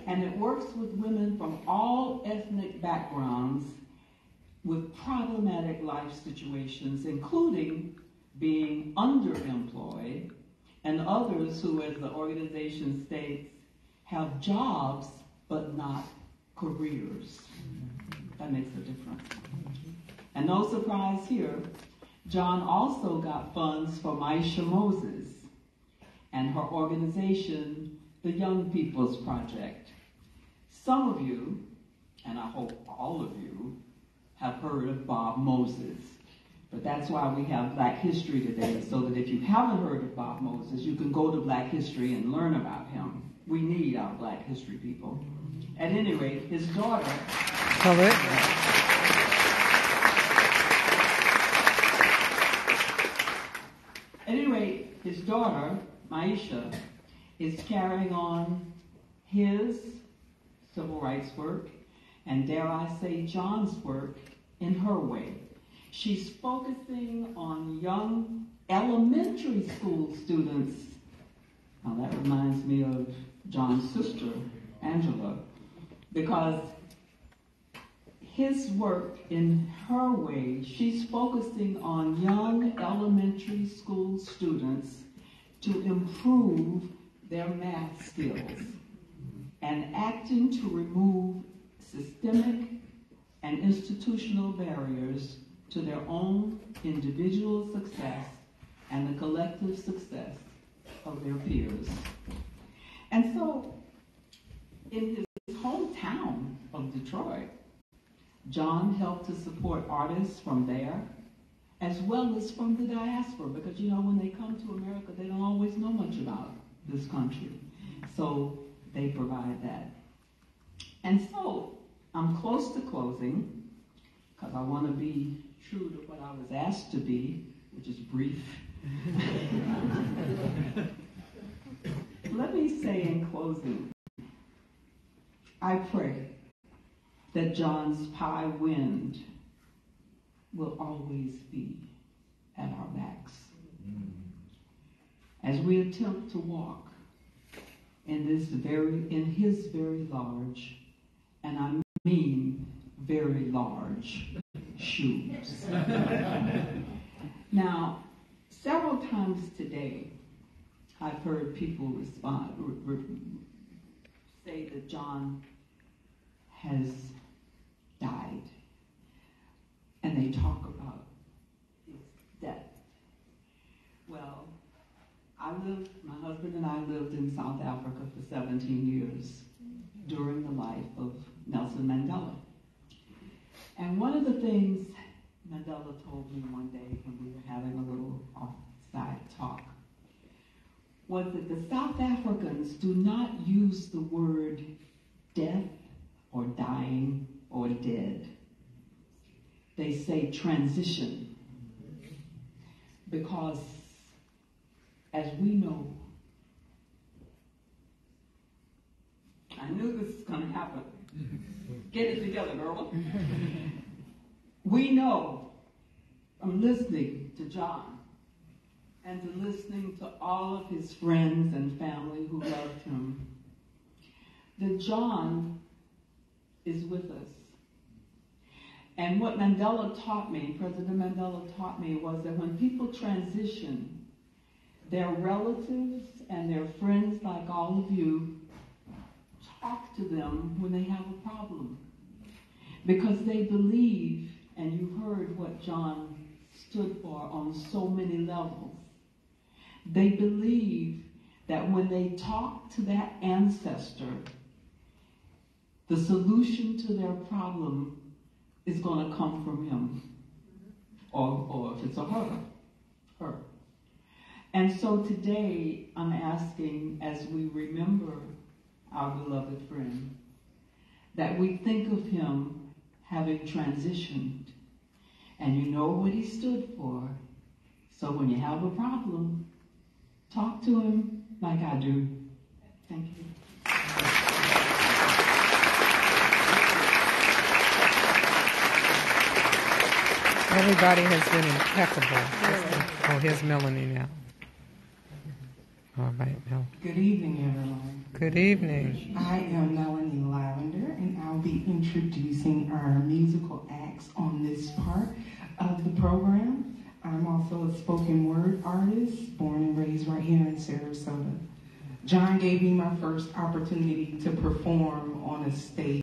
And it works with women from all ethnic backgrounds with problematic life situations, including being underemployed, and others who, as the organization states, have jobs but not careers. That makes a difference. And no surprise here, John also got funds from Aisha Moses and her organization, the Young People's Project. Some of you, and I hope all of you, have heard of Bob Moses. But that's why we have Black History today, so that if you haven't heard of Bob Moses, you can go to Black History and learn about him. We need our Black History people. At any rate, his daughter... At any rate, his daughter, Maisha, is carrying on his civil rights work, and dare I say John's work, in her way. She's focusing on young elementary school students. Now that reminds me of John's sister, Angela, because his work, in her way, she's focusing on young elementary school students to improve their math skills and acting to remove systemic and institutional barriers to their own individual success and the collective success of their peers. And so, in his hometown of Detroit, John helped to support artists from there, as well as from the diaspora, because you know, when they come to America, they don't always know much about this country. So they provide that. And so, I'm close to closing, because I want to be true to what I was asked to be, which is brief. Let me say in closing, I pray that John's high wind will always be at our backs as we attempt to walk in his very large, and I mean very large, shoes. Now, several times today, I've heard people say that John has died, and they talk about his death. Well, my husband and I lived in South Africa for 17 years during the life of Nelson Mandela. And one of the things Mandela told me one day when we were having a little offside talk was that the South Africans do not use the word death or dying or dead. They say transition, because as we know, I knew this was going to happen. Get it together, girl. We know from listening to John and to listening to all of his friends and family who loved him, that John is with us. And what Mandela taught me, President Mandela taught me, was that when people transition, their relatives and their friends, like all of you, talk to them when they have a problem. Because they believe, and you heard what John stood for on so many levels, they believe that when they talk to that ancestor, the solution to their problem is going to come from him, or if it's a her. And so today I'm asking, as we remember our beloved friend, that we think of him having transitioned, and you know what he stood for. So when you have a problem, talk to him like I do. Thank you. Everybody has been impeccable. Oh, here's Melanie now. All right, now. Good evening, everyone. Good evening. I am Melanie Lavender, and I'll be introducing our musical acts on this part of the program. I'm also a spoken word artist, born and raised right here in Sarasota. John gave me my first opportunity to perform on a stage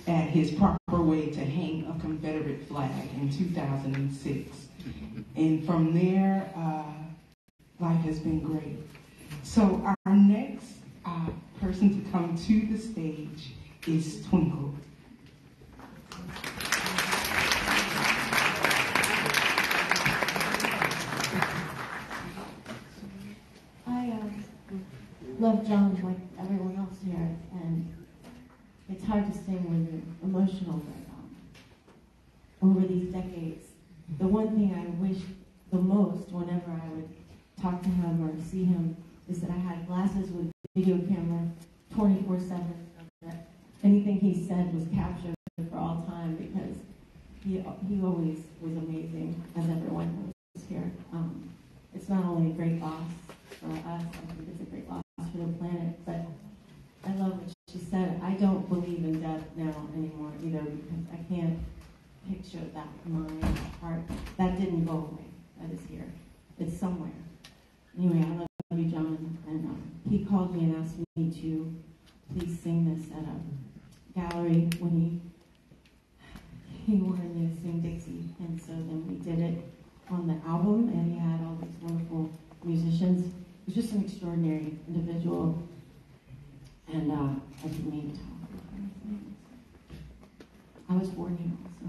at his proper way to hang a Confederate flag in 2006. And from there, life has been great. So our next person to come to the stage is Twinkle. I love John like everyone else here, and it's hard to sing when you're emotional, but over these decades, the one thing I wish the most whenever I would talk to him or see him is that I had glasses with video camera 24/7, that anything he said was captured for all time, because he always was amazing, as everyone knows here. It's not only a great loss for us, I think it's a great loss for the planet, but I love what she said. I don't believe in death now anymore either, because I can't picture that mind, that heart. That didn't go away. That is here. It's somewhere. Anyway, I love you, John. And he called me and asked me to please sing this at a gallery when he wanted me to sing Dixie. And so then we did it on the album, and he had all these wonderful musicians. He was just an extraordinary individual. And I didn't mean to talk about anything. I was born here also.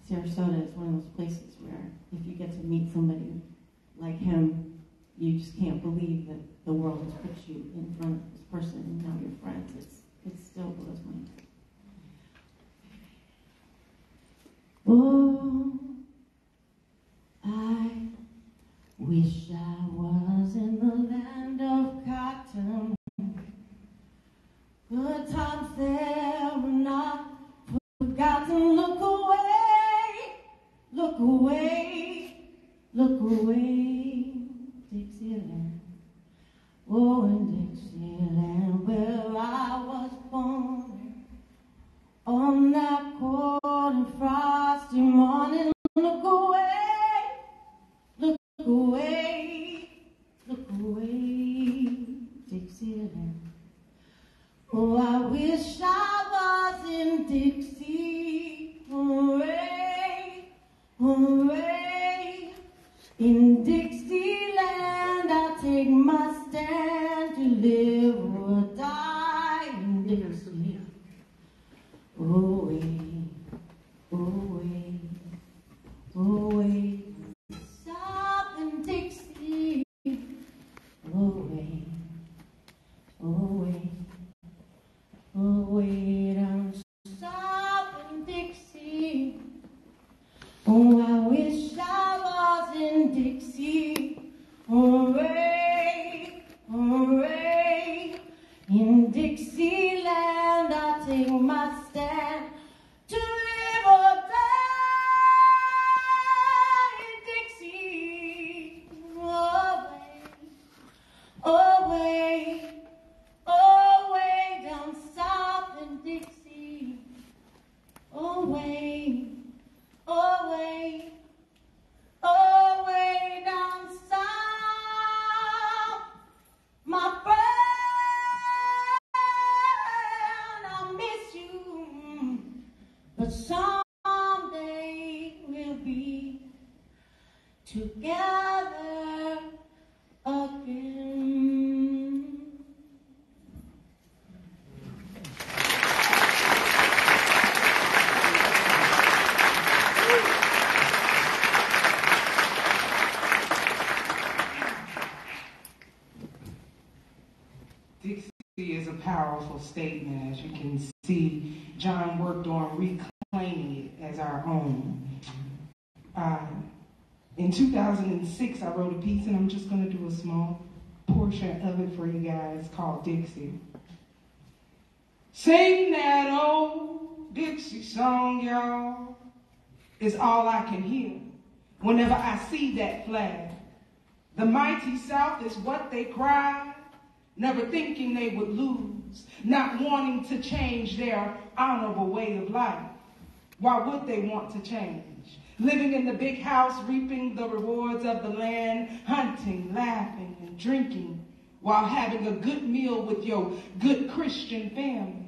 Sarasota is one of those places where if you get to meet somebody like him, you just can't believe that the world has put you in front of this person and now you're friends. It still blows my mind. Oh, I wish I was in the land of cotton. Good times there were not forgotten. Look away, look away, look away, Dixieland. Oh, in Dixieland, where I was born, on that cold and frosty morning. Look away, look away, look away, Dixieland. Oh, I wish I was in Dixie, hooray, hooray, in Dixie. Dixie is a powerful statement, as you can see. John worked on reclaiming it as our own. In 2006, I wrote a piece, and I'm just going to do a small portion of it for you guys, called Dixie. Sing that old Dixie song, y'all, is all I can hear whenever I see that flag. The mighty South is what they cry, never thinking they would lose, not wanting to change their honorable way of life. Why would they want to change? Living in the big house, reaping the rewards of the land, hunting, laughing, and drinking, while having a good meal with your good Christian family.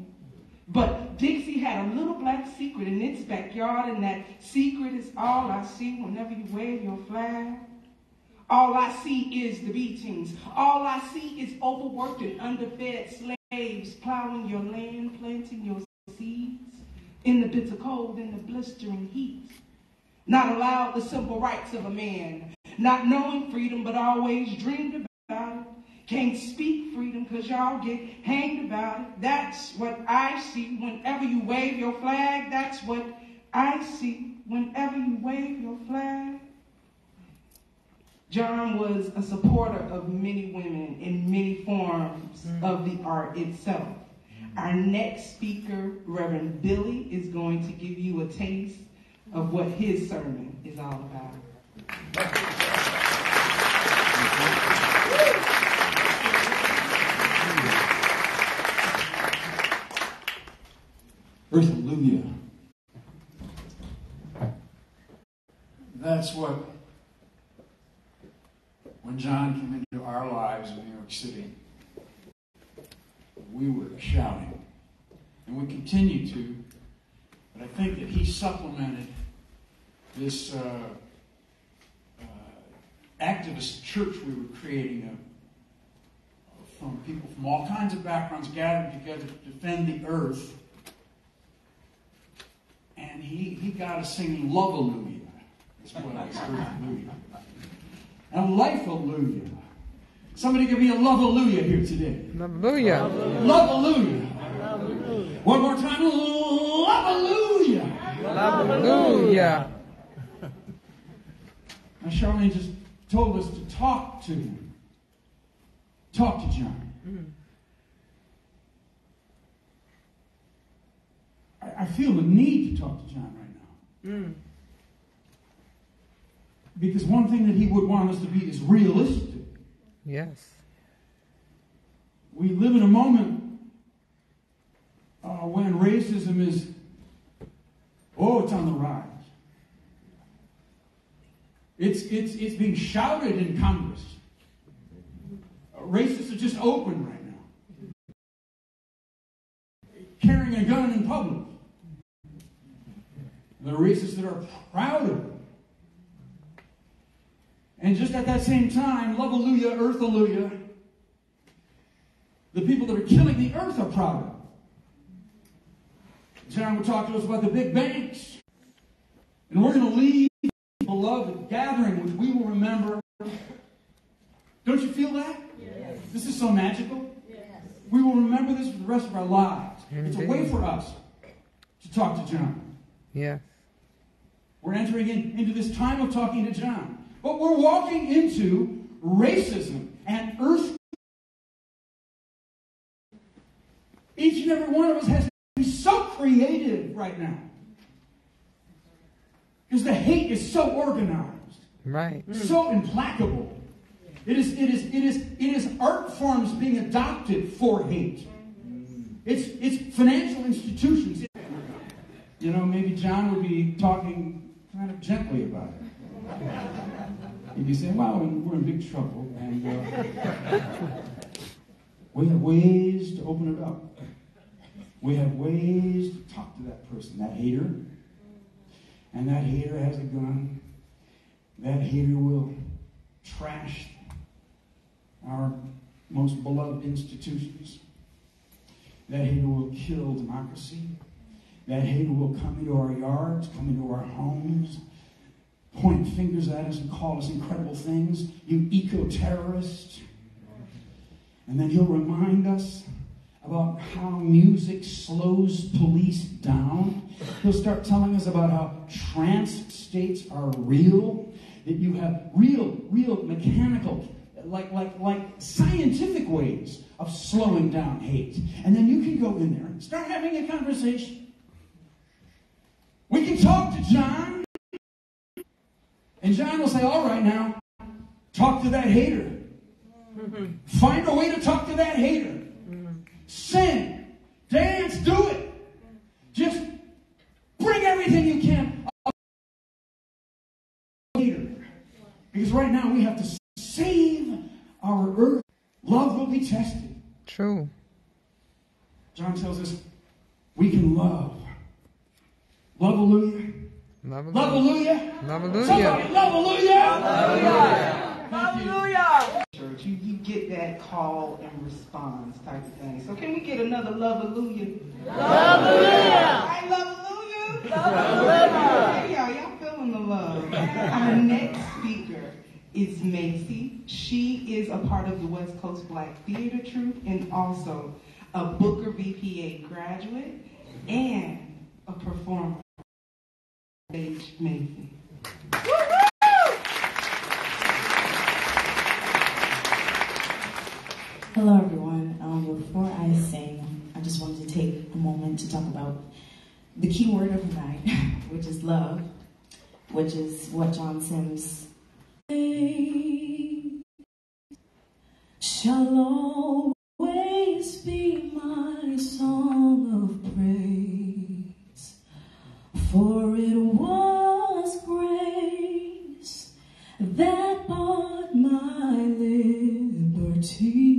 But Dixie had a little black secret in its backyard, and that secret is all I see whenever you wave your flag. All I see is the beatings. All I see is overworked and underfed slaves plowing your land, planting your seeds in the bitter cold and the blistering heat. Not allowed the simple rights of a man, not knowing freedom but always dreamed about it. Can't speak freedom because y'all get hanged about it. That's what I see whenever you wave your flag. That's what I see whenever you wave your flag. John was a supporter of many women in many forms of the art itself. Our next speaker, Reverend Billy, is going to give you a taste of what his sermon is all about. Hallelujah. That's what, when John came into our lives in New York City, we were shouting. And we continue to, but I think that he supplemented this activist church we were creating from people from all kinds of backgrounds gathered together to defend the earth. And he got us singing Love-Alleluia. That's what I was Hallelujah. And Life-Alleluia. Somebody give me a Love-Alleluia here today. Hallelujah. Love-Alleluia. One more time. Love-Alleluia. Hallelujah. Now Charlene just told us to talk to him. Talk to John. I feel the need to talk to John right now. Because one thing that he would want us to be is realistic. Yes. We live in a moment when racism is, it's on the rise. It's being shouted in Congress. Racists are just open right now. Carrying a gun in public. There are racists that are proud of it. And just at that same time, Love-Alleluia, Earth-Alleluia, the people that are killing the earth are proud of it. John would talk to us about the big banks. And we're going to leave the beloved gathering, which we will remember. Don't you feel that? Yes. This is so magical. Yes. We will remember this for the rest of our lives. Indeed. It's a way for us to talk to John. Yeah. We're entering into this time of talking to John. But we're walking into racism and earth. Each and every one of us has to be so creative right now. Because the hate is so organized. Right. So implacable. It is art forms being adopted for hate. It's financial institutions. You know, maybe John would be talking kind of gently about it. He'd be saying, wow, we're in big trouble, and we have ways to open it up. We have ways to talk to that person, that hater. And that hater has a gun. That hater will trash our most beloved institutions. That hater will kill democracy. That hater will come into our yards, come into our homes, point fingers at us and call us incredible things. You eco-terrorist. And then he'll remind us about how music slows police down. He'll start telling us about how trance states are real, that you have real mechanical, like scientific ways of slowing down hate. And then you can go in there and start having a conversation. We can talk to John, and John will say, all right now, talk to that hater. Find a way to talk to that hater. Sing, dance, do it. Just bring everything you can up later. Because right now we have to save our earth. Love will be tested. True. John tells us we can love. Love-alluia. Love-alluia. Love-alluia. Somebody, love-alluia. Hallelujah. Church, you get that call and response type of thing. So can we get another love-alluia? Love-alluia. Right, love-alluia? Love-alluia. Hey, y'all feeling the love. Our next speaker is Macy. She is a part of the West Coast Black Theater Troupe and also a Booker BPA graduate and a performer. Stage Macy. Hello, everyone. Before I sing, I just wanted to take a moment to talk about the key word of the night, which is love, which is what John Sims shall always be my song of praise, for it was grace that bought my liberty.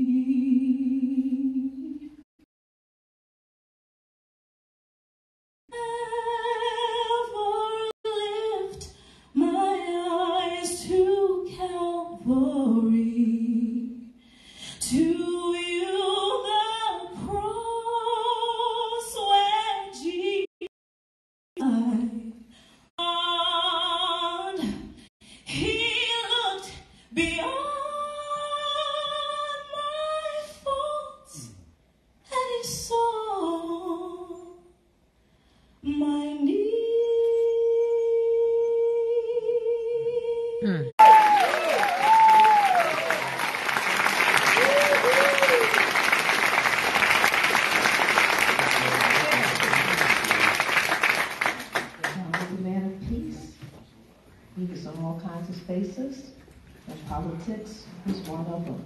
Politics was one of them.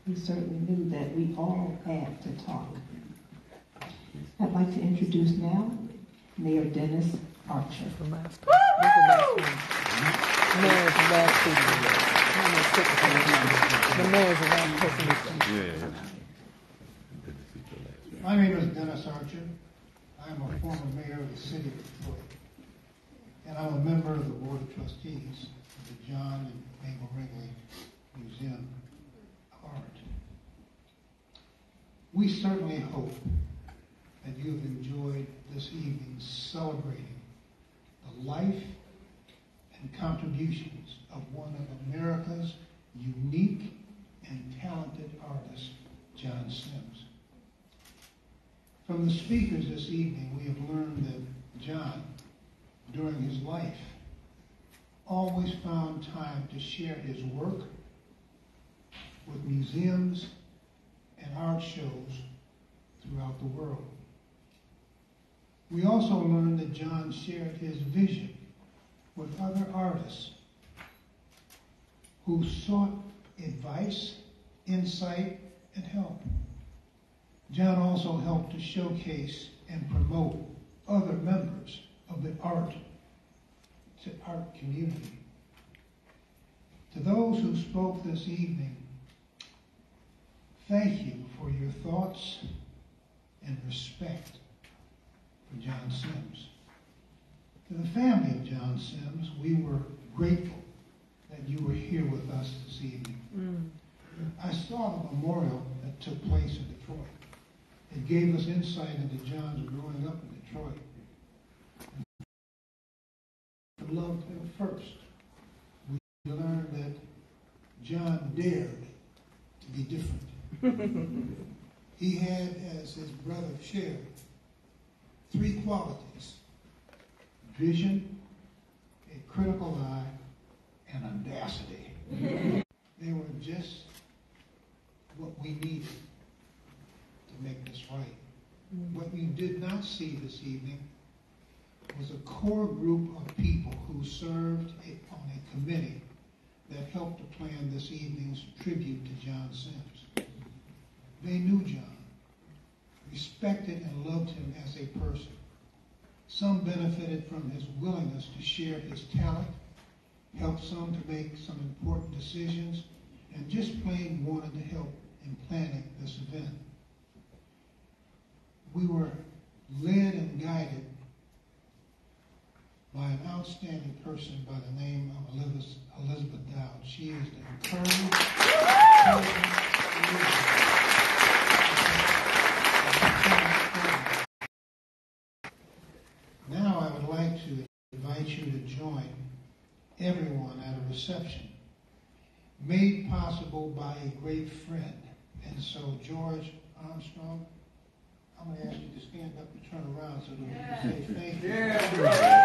He certainly knew that we all had to talk. I'd like to introduce now Mayor Dennis Archer. The mayor's the last person. My name is Dennis Archer. I am a former mayor of the city of Detroit. And I'm a member of the Board of Trustees of the John and Mabel Wrigley Museum of Art. We certainly hope that you have enjoyed this evening celebrating the life and contributions of one of America's unique and talented artists, John Sims. From the speakers this evening, we have learned that John, during his life, always found time to share his work with museums and art shows throughout the world. We also learned that John shared his vision with other artists who sought advice, insight, and help. John also helped to showcase and promote other members of the art community. To those who spoke this evening, thank you for your thoughts and respect for John Sims. To the family of John Sims, we were grateful that you were here with us this evening. I saw the memorial that took place in Detroit. It gave us insight into John's growing up in Detroit. We loved him first. We learned that John dared to be different. He had, as his brother shared, 3 qualities: vision, a critical eye, and audacity. They were just what we needed to make this right. What you did not see this evening was a core group of people who served on a committee that helped to plan this evening's tribute to John Sims. They knew John, respected and loved him as a person. Some benefited from his willingness to share his talent, helped some to make some important decisions, and just plain wanted to help in planning this event. We were led and guided by an outstanding person by the name of Elizabeth Dowd. She is the encouraging Now I would like to invite you to join everyone at a reception made possible by a great friend. And so, George Armstrong, I'm going to ask you to stand up and turn around so that we can say thank you.